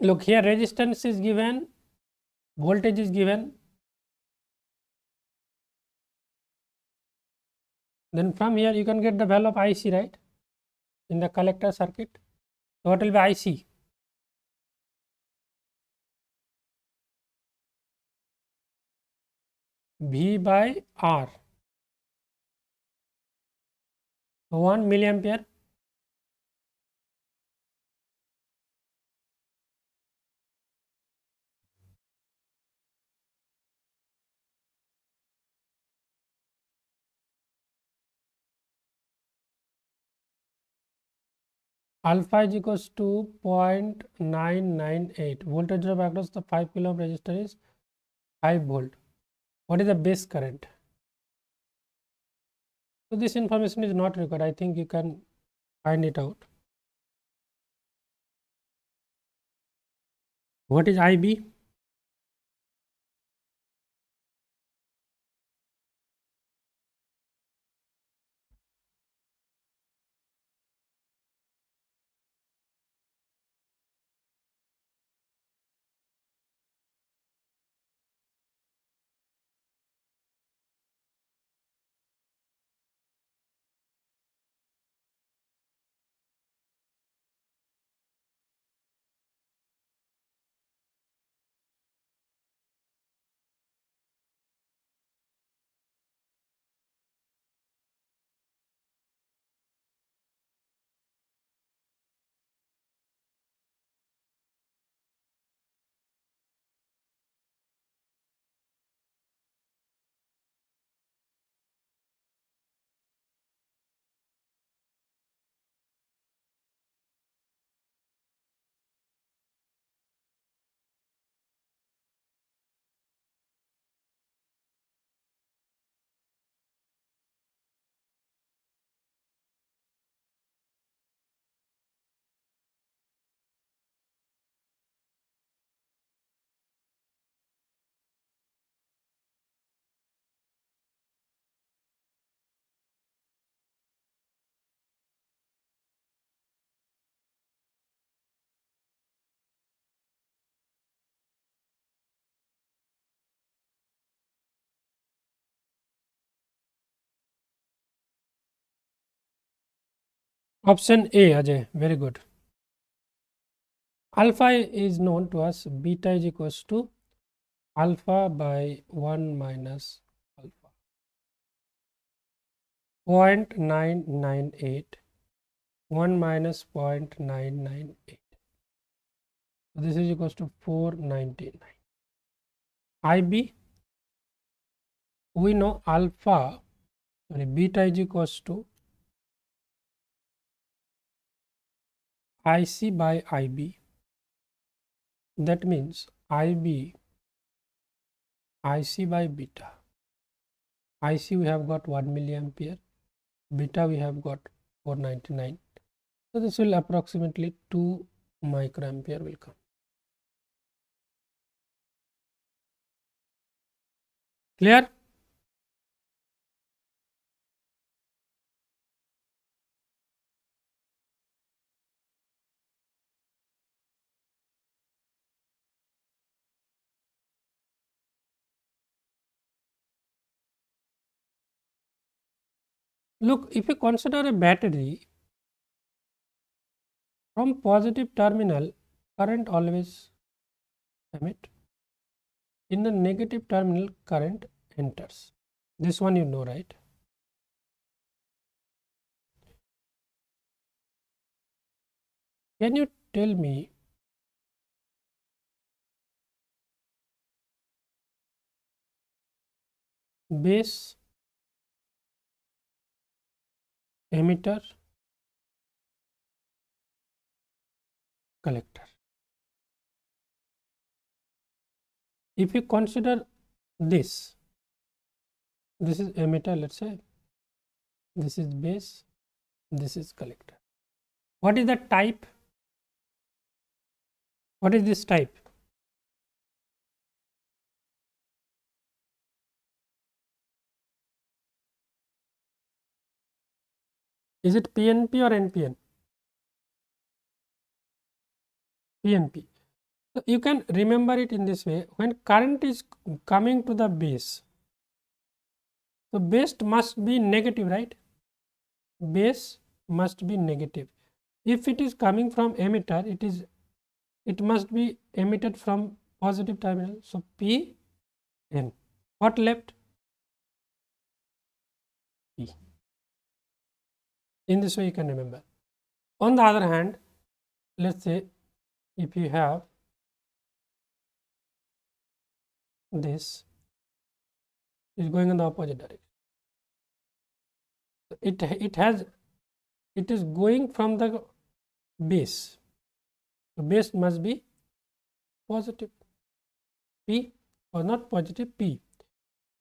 Look here, resistance is given, voltage is given, then from here you can get the value of IC, right, in the collector circuit. So what will be IC? V by R, 1 milliampere. Alpha is equals to 0.998. Voltage drop across the 5 kilo ohm resistor is 5 volt. What is the base current? So this information is not required. I think you can find it out. What is IB? Option A, Ajay, very good. Alpha is known to us, beta is equals to alpha by 1 minus alpha, 0.998, 1 minus 0.998. So this is equals to 499. IB, we know alpha, beta is equals to IC by IB. That means IB, IC by beta. IC we have got 1 milliampere, beta we have got 499. So this will approximately 2 microampere will come. Clear? Look, if you consider a battery, from positive terminal current always emit, in the negative terminal current enters. This one you know, right? Can you tell me base, emitter, collector? If you consider this is emitter, let's say, this is base, this is collector. What is the type? What is this type? Is it PNP or NPN? PNP. So you can remember it in this way: when current is coming to the base, so base must be negative, right? Base must be negative. If it is coming from emitter, it must be emitted from positive terminal. So PN. What left? P. In this way you can remember. On the other hand, let's say if you have this is going in the opposite direction, it is going from the base. The base must be positive, P, or not positive, P.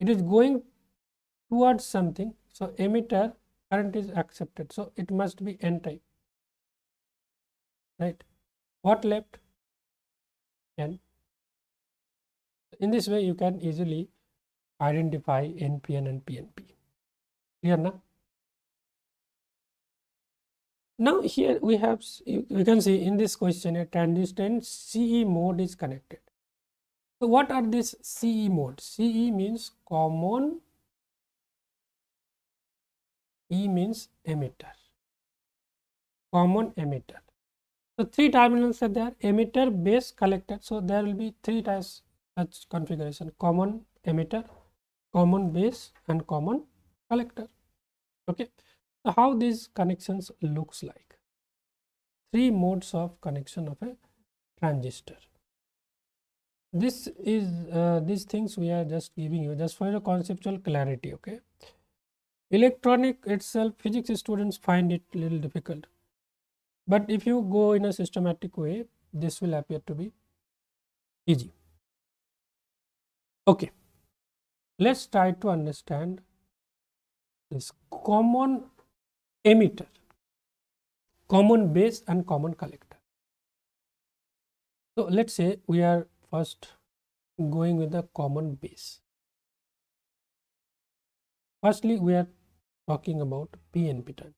It is going towards something, so emitter current is accepted, so it must be N type, right? What left? N. In this way you can easily identify NPN and PNP. Clear now? Now here we have, you can see in this question, a transistor in CE mode is connected. So what are these CE modes? CE means common, E means emitter, common emitter. So three terminals are there: emitter, base, collector. So there will be three types such configuration: common emitter, common base, and common collector. Okay. So how these connections looks like? Three modes of connection of a transistor. This is these things we are just giving you just for a conceptual clarity. Okay. Electronic itself, physics students find it a little difficult, but if you go in a systematic way, this will appear to be easy. Okay, let's try to understand this common emitter, common base, and common collector. So let's say we are first going with the common base. Firstly, we are talking about PNP term.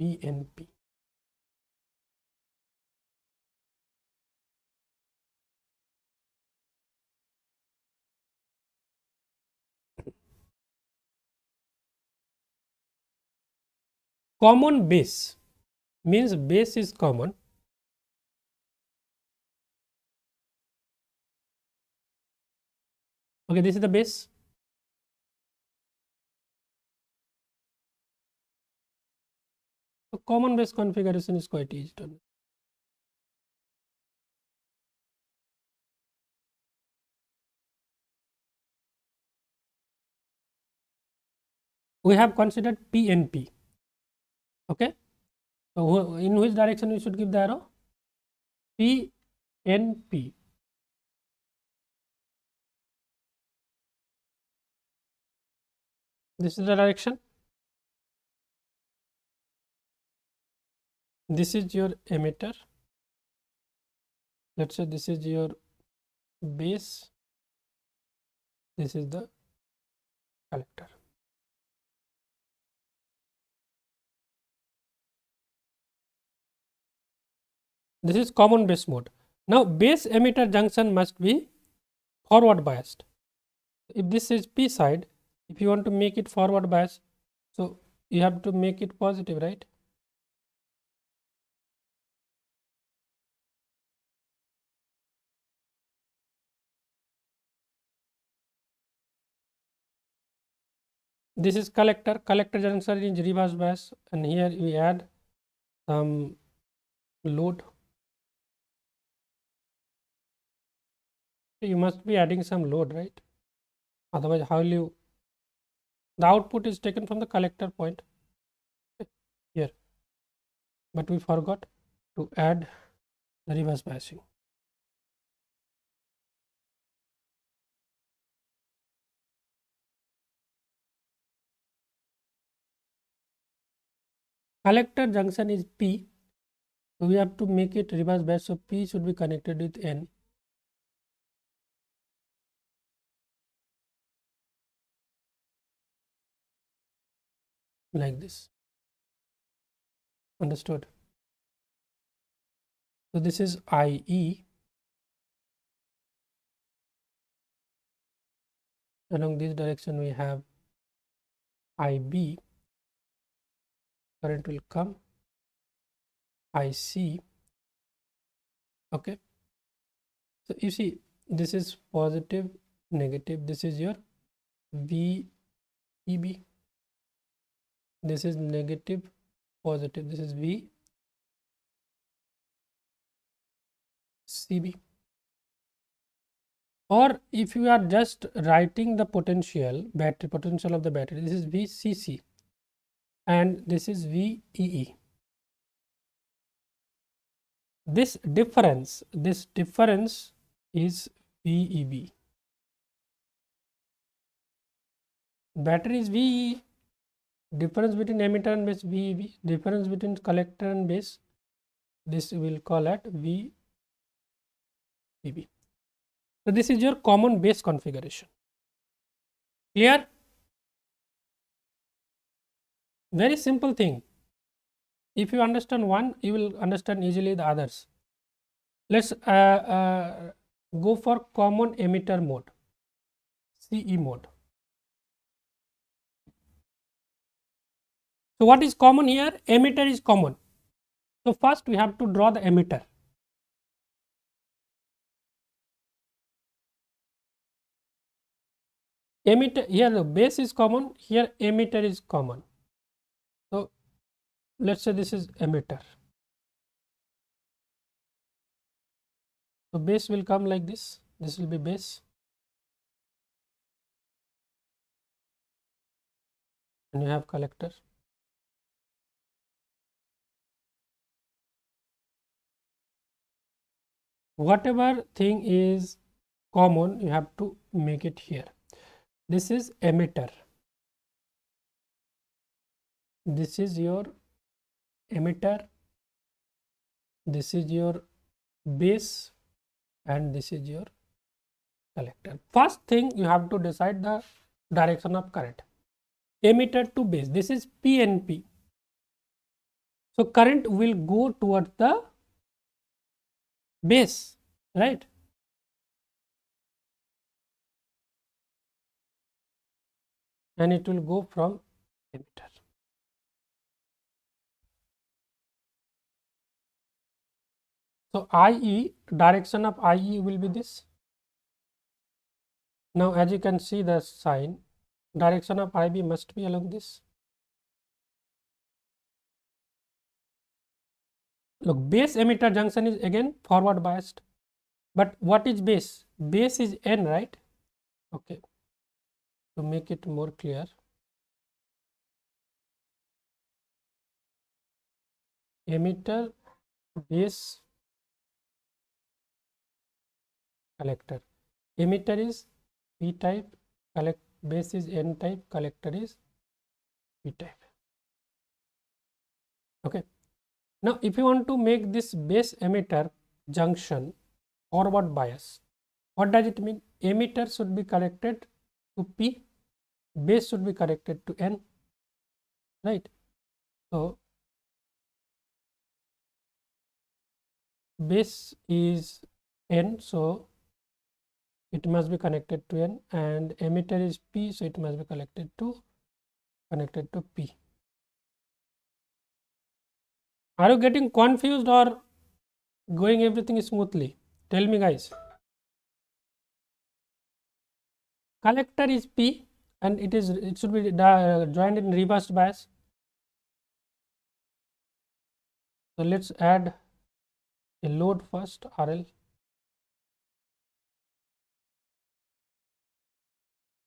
PNP. Common base means base is common. Okay, this is the base. So common base configuration is quite easy to know. We have considered PNP. Okay, so in which direction we should give the arrow? PNP. This is the direction. This is your emitter. Let's say this is your base. This is the collector. This is common base mode. Now base emitter junction must be forward biased. If this is P side, If you want to make it forward bias, so you have to make it positive, right? This is collector junction is reverse bias, and here we add some load. You must be adding some load, right? Otherwise, how will you? The output is taken from the collector point here, but we forgot to add the reverse biasing. Collector junction is P, so we have to make it reverse bias. So P should be connected with N. Like this. Understood? So this is IE. Along this direction we have IB. Current will come. IC. Okay. So you see, this is positive, negative. This is your VEB. This is negative, positive. This is VCB. Or if you are just writing the potential of the battery, this is VCC and this is VEE. This difference is VEB. Battery is VEE. Difference between emitter and base VEB. Difference between collector and base, this we will call at VEB. So this is your common base configuration. Clear? Very simple thing. If you understand one, you will understand easily the others. Let's go for common emitter mode, CE mode. So what is common here? Emitter is common. So first we have to draw the emitter. Emitter, here the base is common, here emitter is common. So let's say this is emitter. So base will come like this. This will be base. And you have collector. Whatever thing is common, you have to make it here. This is emitter. This is your emitter. This is your base and this is your collector. First thing you have to decide the direction of current. Emitter to base, this is PNP. So current will go towards the base, right? And it will go from emitter. So IE, direction of IE will be this. Now as you can see the sign, direction of IB must be along this. Look, base emitter junction is again forward biased. But what is base? Base is N, right? Okay. To make it more clear, emitter, base, collector. Emitter is P type, base is N type, collector is P type. Okay. Now if you want to make this base emitter junction forward bias, what does it mean? Emitter should be connected to P, base should be connected to N, right? So base is N, so it must be connected to N, and emitter is P, so it must be connected to P. Are you getting confused or going everything smoothly? Tell me, guys. Collector is P and it should be joined in reversed bias. So let's add a load first, RL.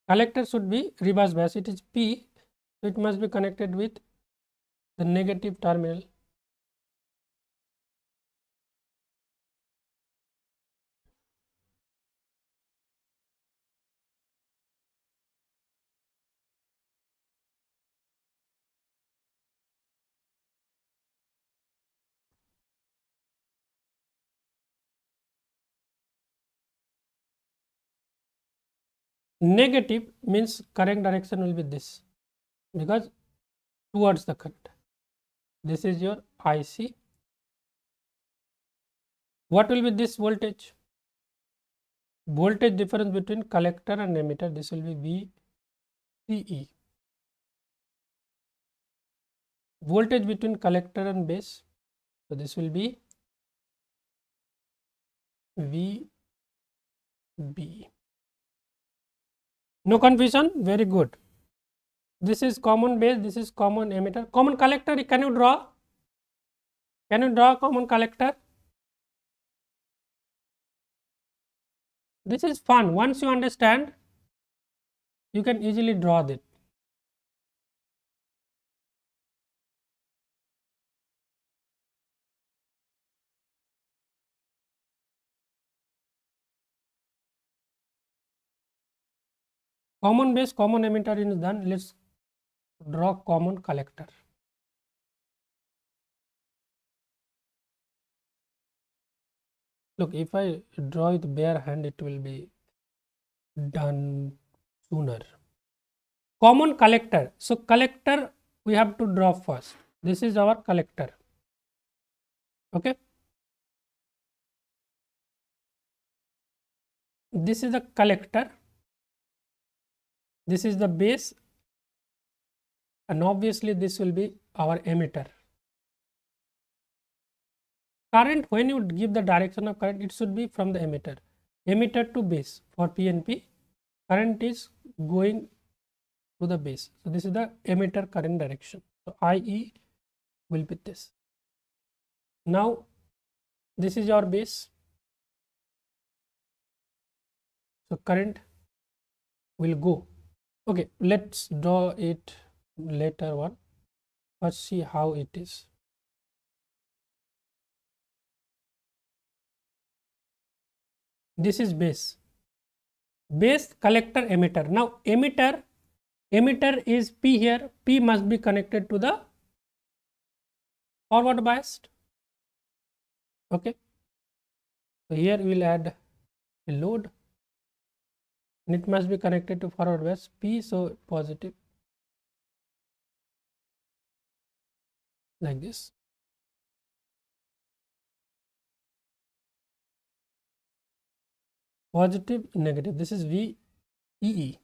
Collector should be reverse bias. It is P, so it must be connected with the negative terminal. Negative means current direction will be this, because towards the current. This is your IC. What will be this voltage? Voltage difference between collector and emitter, this will be VCE. Voltage between collector and base, so this will be VB. No confusion? Very good. This is common base, this is common emitter. Common collector, can you draw? Can you draw common collector? This is fun. Once you understand, you can easily draw that. Common base, common emitter is done. Let's draw common collector. Look, if I draw with bare hand, it will be done sooner. Common collector. So collector we have to draw first. This is our collector. Okay. This is the collector. This is the base, and obviously this will be our emitter. Current, when you give the direction of current, it should be from the emitter. Emitter to base. For PNP, current is going to the base. So this is the emitter current direction. So IE will be this. Now this is your base. So current will go. Okay, let's draw it later one. Let's see how it is. This is base. Base, collector, emitter. Now emitter is P here. P must be connected to the forward biased. Okay. So here we will add a load, and it must be connected to forward bias P, so positive, like this. Positive, negative. This is VEE.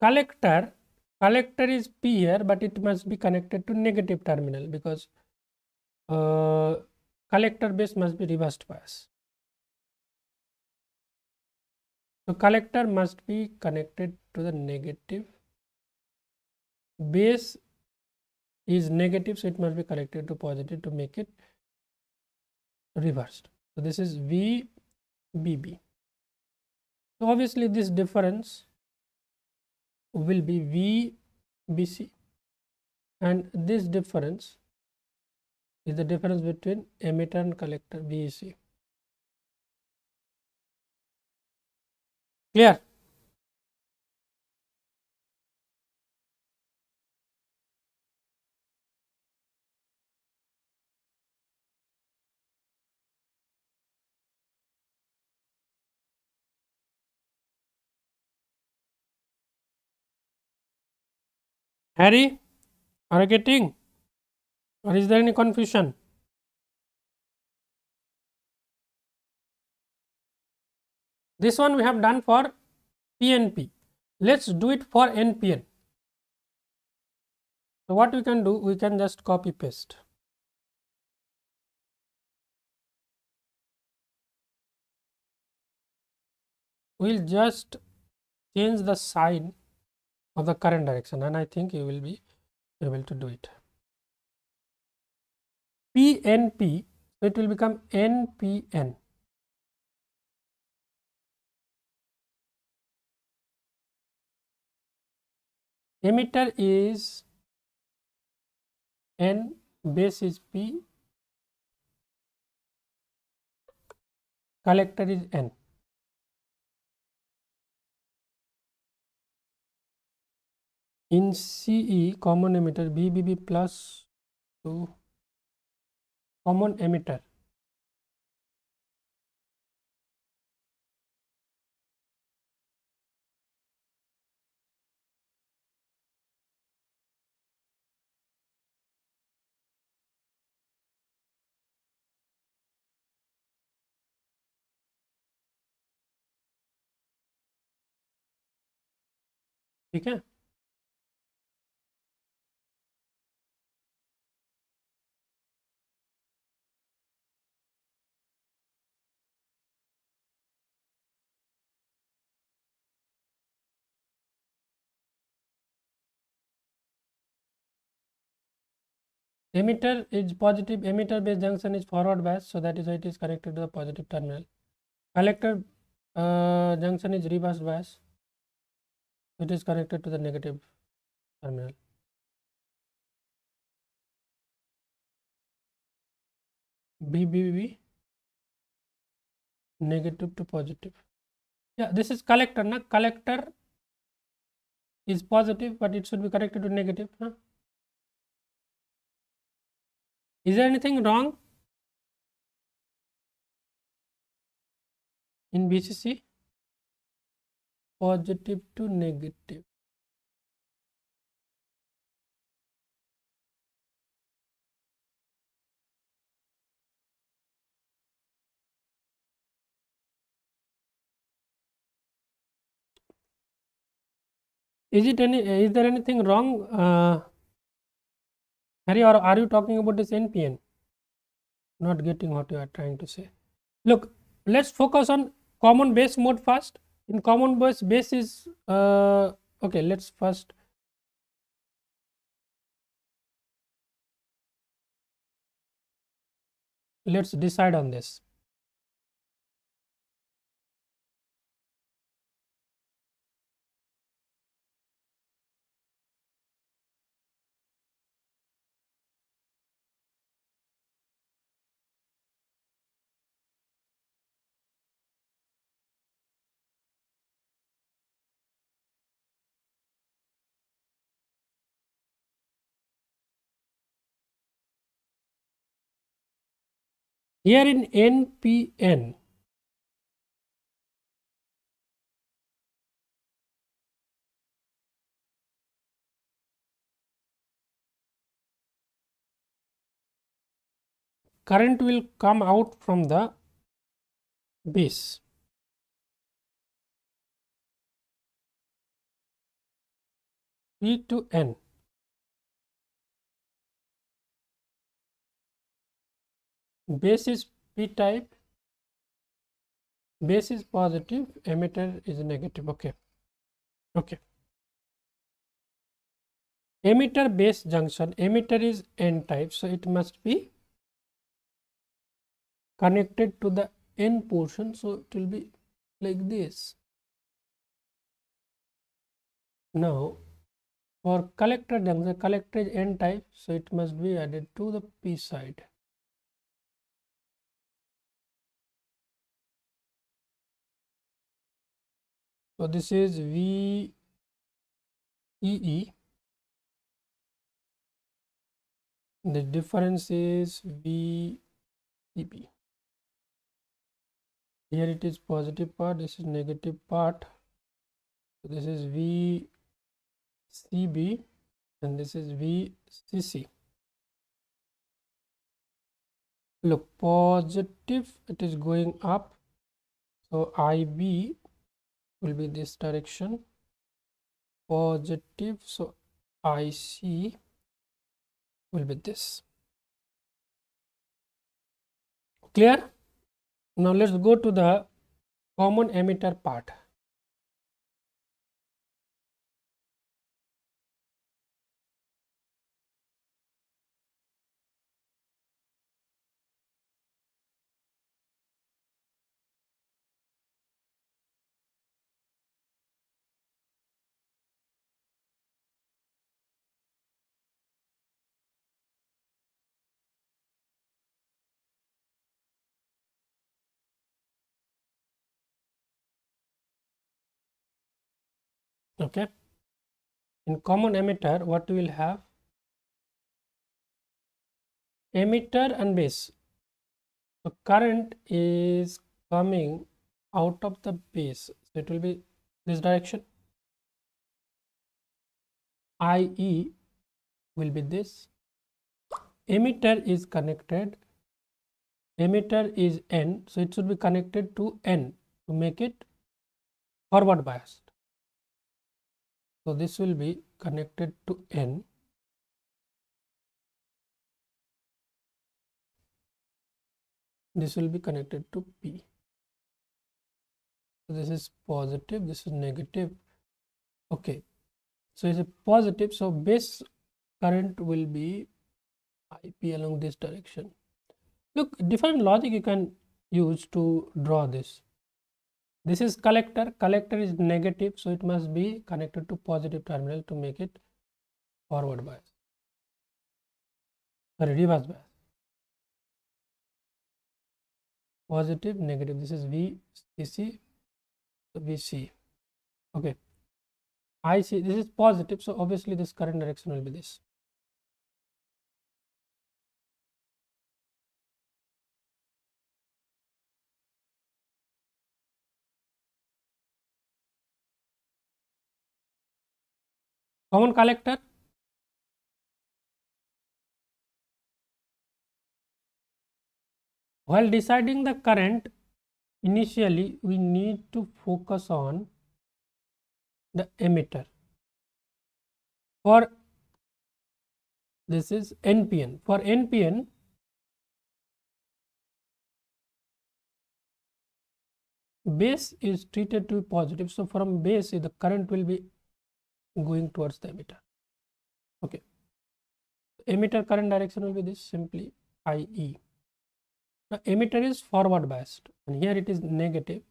Collector is P here, but it must be connected to negative terminal, because collector base must be reversed bias. So collector must be connected to the negative. Base is negative, so it must be connected to positive to make it reversed. So this is VBB. So obviously this difference will be VBC, and this difference is the difference between emitter and collector, VEC. Clear? Harry, are you getting, or is there any confusion? This one we have done for PNP. Let's do it for NPN. So what we can do, we can just copy paste. We'll just change the sign of the current direction, and I think you will be able to do it. PNP, so it will become NPN. Emitter is N, base is P, collector is N. In CE, common emitter BBB plus to common emitter. ठीक है. Emitter is positive, emitter base junction is forward bias, so that is why it is connected to the positive terminal. Collector junction is reverse bias, it is connected to the negative terminal. BBB negative to positive. Yeah, this is collector, na? Collector is positive, but it should be connected to negative. Huh? Is there anything wrong in BCC? Positive to negative. Is there anything wrong, Harry, or are you talking about this NPN? Not getting what you are trying to say. Look, let's focus on common base mode first. In common base is okay. Let's first decide on this. Here in NPN, current will come out from the base. P to N. Base is P type, base is positive, emitter is negative. Okay. Emitter base junction, emitter is N type, so it must be connected to the N portion, so it will be like this. Now for collector junction, collector is N type, so it must be added to the P side. So this is VEE, the difference is VEB. Here it is positive part, this is negative part. So this is VCB and this is VCC. Look, positive, it is going up, So IB will be this direction, positive, so IC will be this. Clear? Now let's go to the common emitter part. Okay, in common emitter, what we will have? Emitter and base. So current is coming out of the base, so it will be this direction. IE will be this. Emitter is connected, emitter is N, so it should be connected to N to make it forward biased. So this will be connected to N. This will be connected to P. So this is positive, this is negative. Okay, so it's a positive, so base current will be IP along this direction. Look, different logic you can use to draw this. This is collector, collector is negative, so it must be connected to positive terminal to make it forward bias, sorry, reverse bias. Positive, negative, this is VCC, VC. Okay, IC, this is positive, so obviously this current direction will be this. Common collector, while deciding the current, initially we need to focus on the emitter. For this is NPN. For NPN, base is treated to be positive, so from base the current will be going towards the emitter. Okay, emitter current direction will be this, simply IE. Now emitter is forward biased and here it is negative,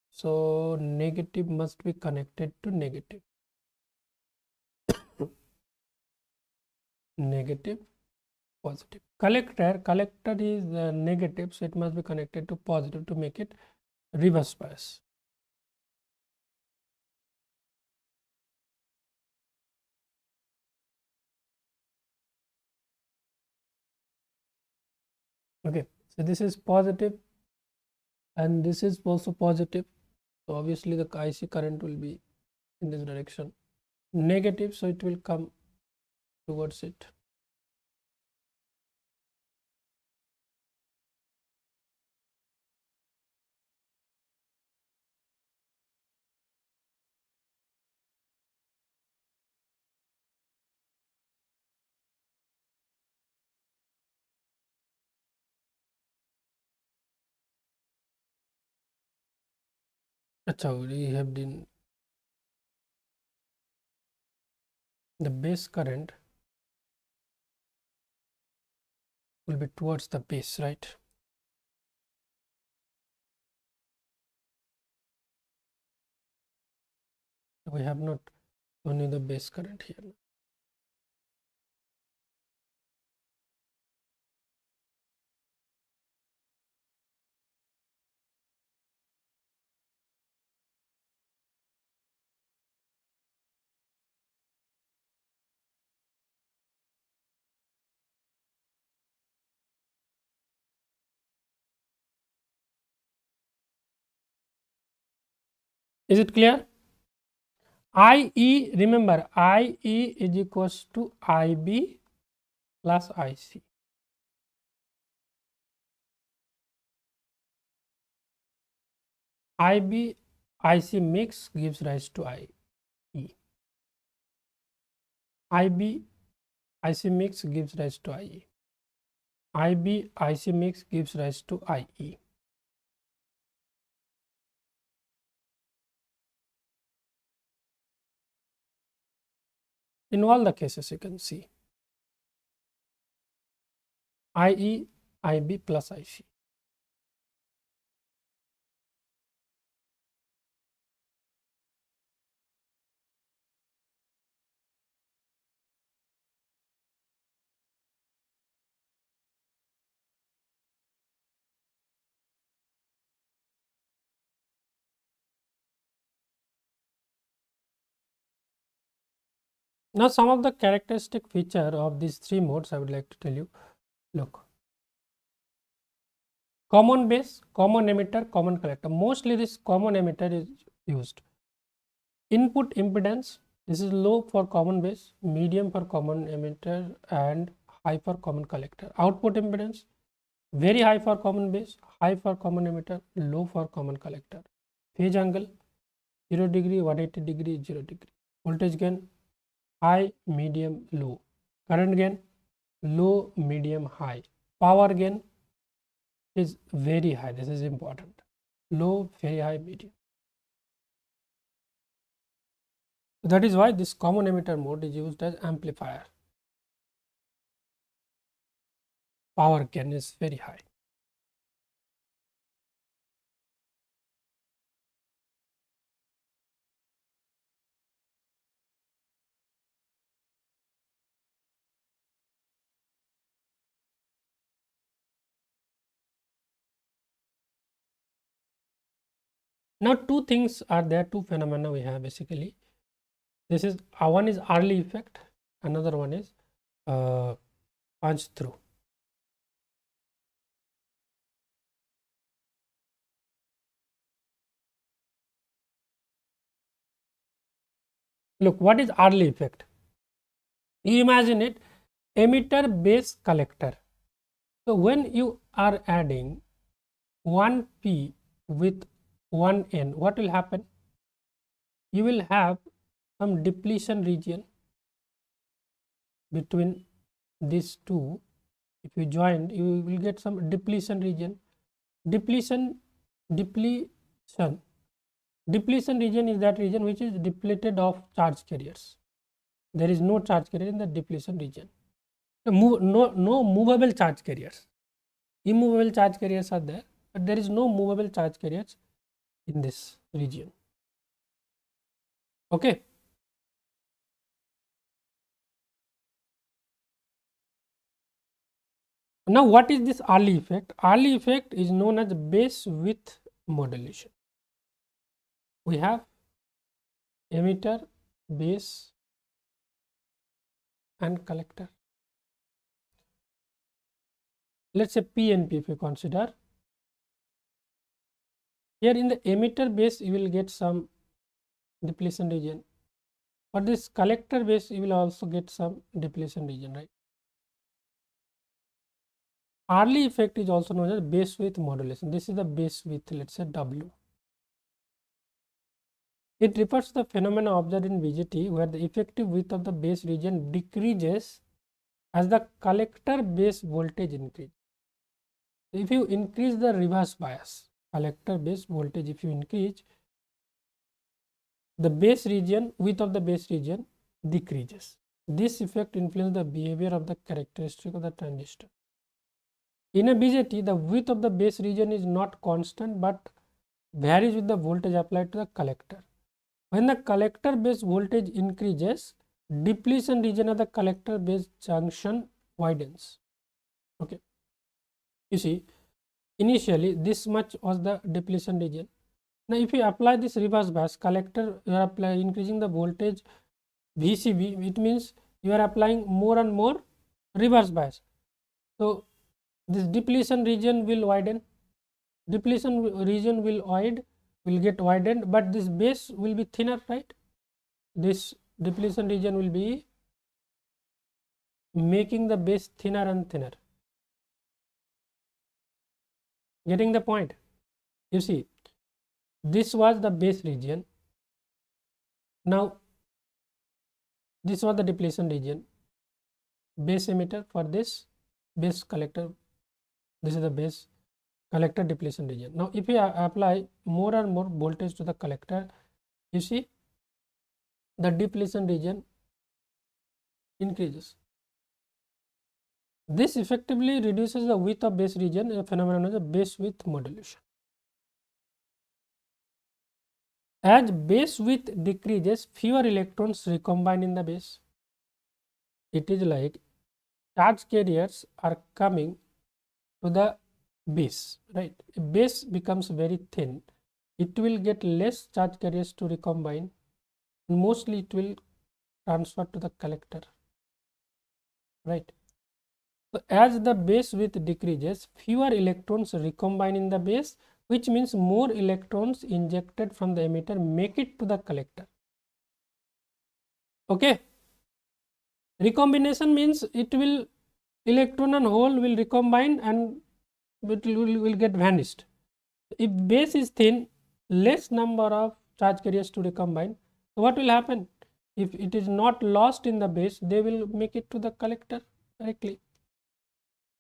so negative must be connected to negative. Negative, positive. Collector is negative, so it must be connected to positive to make it reverse bias. Okay, so this is positive and this is also positive, so obviously the IC current will be in this direction. Negative, so it will come towards it. Achha, we have the base current will be towards the base, right? We have not only the base current here. Is it clear? IE, remember IE is equals to IB plus IC. IB IC mix gives rise to IE. IB IC mix gives rise to IE. IB IC mix gives rise to IE. In all the cases, you can see IE, IB plus IC. Now, some of the characteristic feature of these three modes I would like to tell you. Look, common base, common emitter, common collector. Mostly this common emitter is used. Input impedance, this is low for common base, medium for common emitter and high for common collector. Output impedance, very high for common base, high for common emitter, low for common collector. Phase angle 0 degree, 180 degree, 0 degree. Voltage gain high, medium, low. Current gain low, medium, high. Power gain is very high. This is important. Low, very high, medium. That is why this common emitter mode is used as amplifier. Power gain is very high. Now, two things are there, two phenomena we have basically. This is one is early effect, another one is punch through. Look, what is early effect? You imagine it, emitter base collector. So, when you are adding 1P with 1N, what will happen? You will have some depletion region between these two. If you join, you will get some depletion region. Depletion region is that region which is depleted of charge carriers. There is no charge carrier in the depletion region. So no movable charge carriers. Immovable charge carriers are there, but there is no movable charge carriers in this region. Okay. Now, what is this early effect? Early effect is known as base width modulation. We have emitter, base and collector. Let's say PNP if you consider. Here in the emitter base you will get some depletion region. For this collector base you will also get some depletion region, right? Early effect is also known as base width modulation. This is the base width, let's say W. It refers to the phenomena observed in BJT where the effective width of the base region decreases as the collector base voltage increases. If you increase the reverse bias, collector base voltage, if you increase, the base region, width of the base region decreases. This effect influences the behavior of the characteristic of the transistor. In a BJT, the width of the base region is not constant but varies with the voltage applied to the collector. When the collector base voltage increases, depletion region of the collector base junction widens. Okay. You see, initially this much was the depletion region. Now, if you apply this reverse bias collector, you are increasing the voltage VCB, it means you are applying more and more reverse bias. So, this depletion region will widen, depletion region will get widened, but this base will be thinner, right? This depletion region will be making the base thinner and thinner. Getting the point? You see, This was the base region. Now this was the depletion region. Base emitter for this, base collector. This is the base collector depletion region. Now if we apply more and more voltage to the collector, you see the depletion region increases. This effectively reduces the width of base region, a phenomenon known as base width modulation. As base width decreases, fewer electrons recombine in the base. It is like charge carriers are coming to the base, right? If base becomes very thin, it will get less charge carriers to recombine, and mostly it will transfer to the collector, right? So as the base width decreases, fewer electrons recombine in the base, which means more electrons injected from the emitter make it to the collector. Okay, recombination means it will, electron and hole will recombine and it will get vanished. If base is thin, less number of charge carriers to recombine. So what will happen? If it is not lost in the base, they will make it to the collector directly.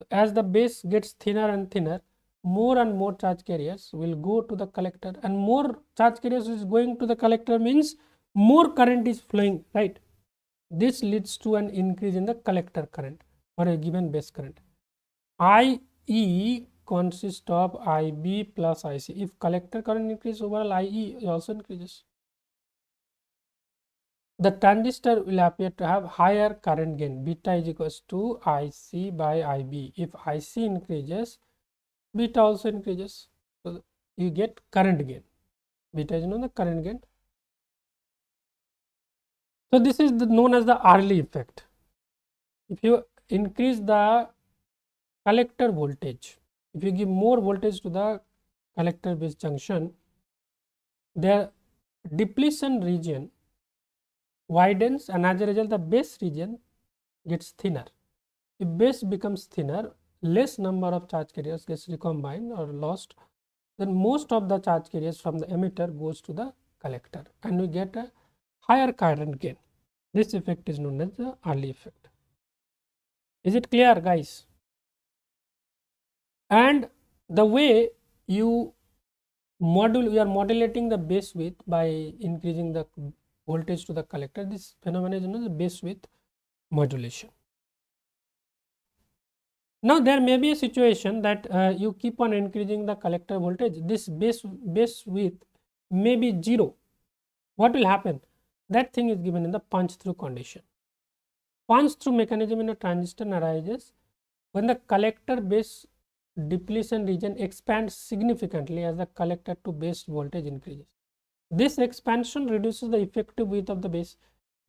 As the base gets thinner and thinner, more and more charge carriers will go to the collector, and more charge carriers is going to the collector means more current is flowing, right? This leads to an increase in the collector current for a given base current. IE consists of IB plus IC. If collector current increases, overall IE also increases. The transistor will appear to have higher current gain. Beta is equals to IC by IB. If IC increases, beta also increases. So you get current gain. Beta is known as the current gain. So this is known as the early effect. If you increase the collector voltage, if you give more voltage to the collector base junction, the depletion region widens, and as a result the base region gets thinner. If base becomes thinner, less number of charge carriers gets recombined or lost, then most of the charge carriers from the emitter goes to the collector, and we get a higher current gain. This effect is known as the early effect. Is it clear, guys? And the way you are modulating the base width by increasing the voltage to the collector. This phenomenon is known as the base width modulation. Now there may be a situation that you keep on increasing the collector voltage. This base width may be 0. What will happen? That thing is given in the punch through condition. Punch through mechanism in a transistor arises when the collector base depletion region expands significantly as the collector to base voltage increases. This expansion reduces the effective width of the base.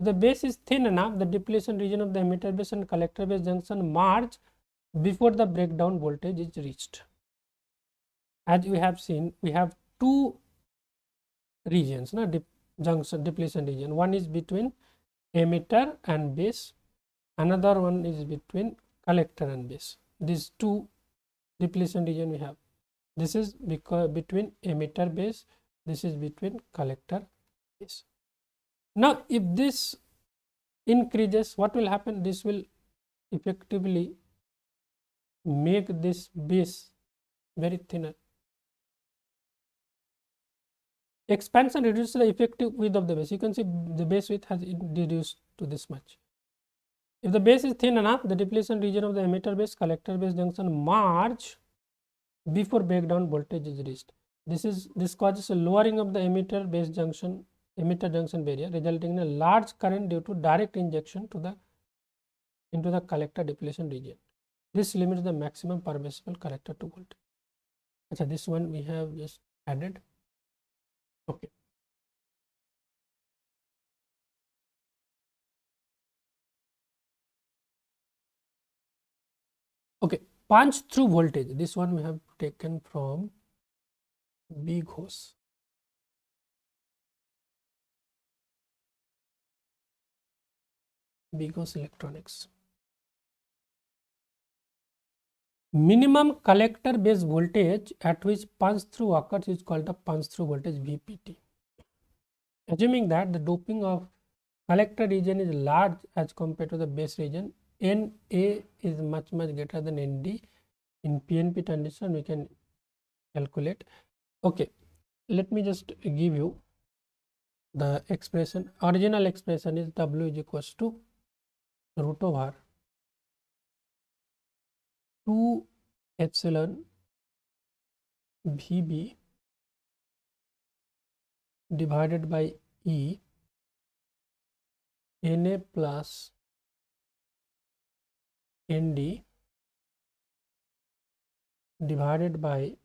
If the base is thin enough, the depletion region of the emitter base and collector base junction merge before the breakdown voltage is reached. As we have seen, we have two regions, junction depletion region. One is between emitter and base, another one is between collector and base. These two depletion region we have. This is between emitter base, this is between collector base. Now if this increases, what will happen? This will effectively make this base very thinner. Expansion reduces the effective width of the base. You can see the base width has reduced to this much. If the base is thin enough, the depletion region of the emitter base collector base junction merge before breakdown voltage is reached. This causes a lowering of the emitter junction barrier, resulting in a large current due to direct injection into the collector depletion region. This limits the maximum permissible collector to voltage. So this one we have just added. Okay. Okay, punch through voltage. This one we have taken from Big Hose. Big Hose Electronics. Minimum collector base voltage at which punch through occurs is called the punch through voltage VPT. Assuming that the doping of collector region is large as compared to the base region, NA is much greater than ND. In PNP transistor we can calculate. Okay, let me just give you the expression. Original expression is W is equals to root over 2 epsilon VB divided by E NA plus ND divided by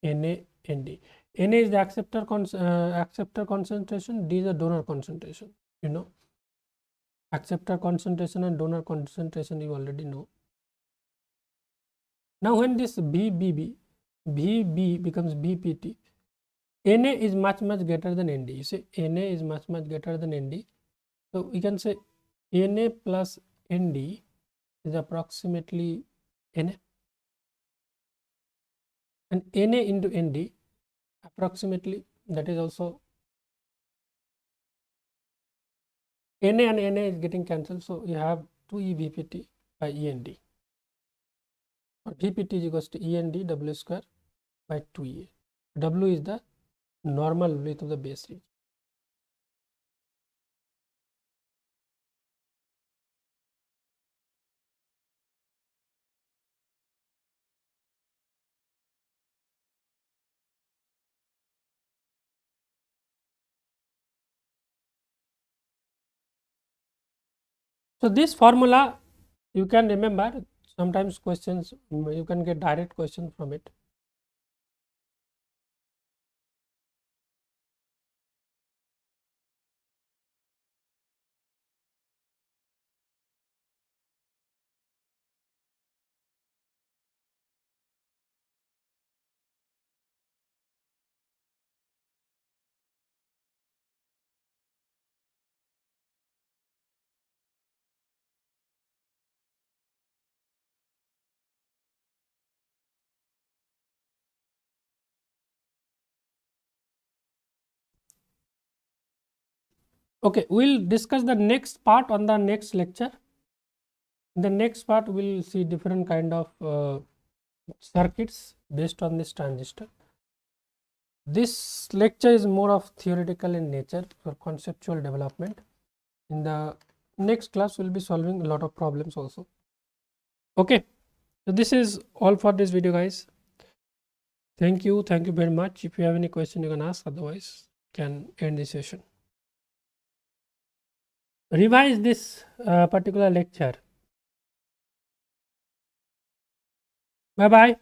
NA ND. NA is the acceptor concentration, D is the donor concentration. You know, acceptor concentration and donor concentration you already know. Now when this VB becomes BPT, NA is much greater than ND. You see, NA is much greater than ND. So we can say NA plus ND is approximately NA, and NA into ND approximately, that is also NA and NA is getting cancelled. So you have 2E VPT by END, or VPT is equals to END W square by 2A. W is the normal width of the base region. So this formula you can remember. Sometimes questions, you can get direct questions from it. Okay, we'll discuss the next part on the next lecture. In the next part, we'll see different kind of circuits based on this transistor. This lecture is more of theoretical in nature for conceptual development. In the next class, we'll be solving a lot of problems also. Okay, so this is all for this video, guys. Thank you very much. If you have any question, you can ask. Otherwise, can end the session. Revise this particular lecture. Bye bye.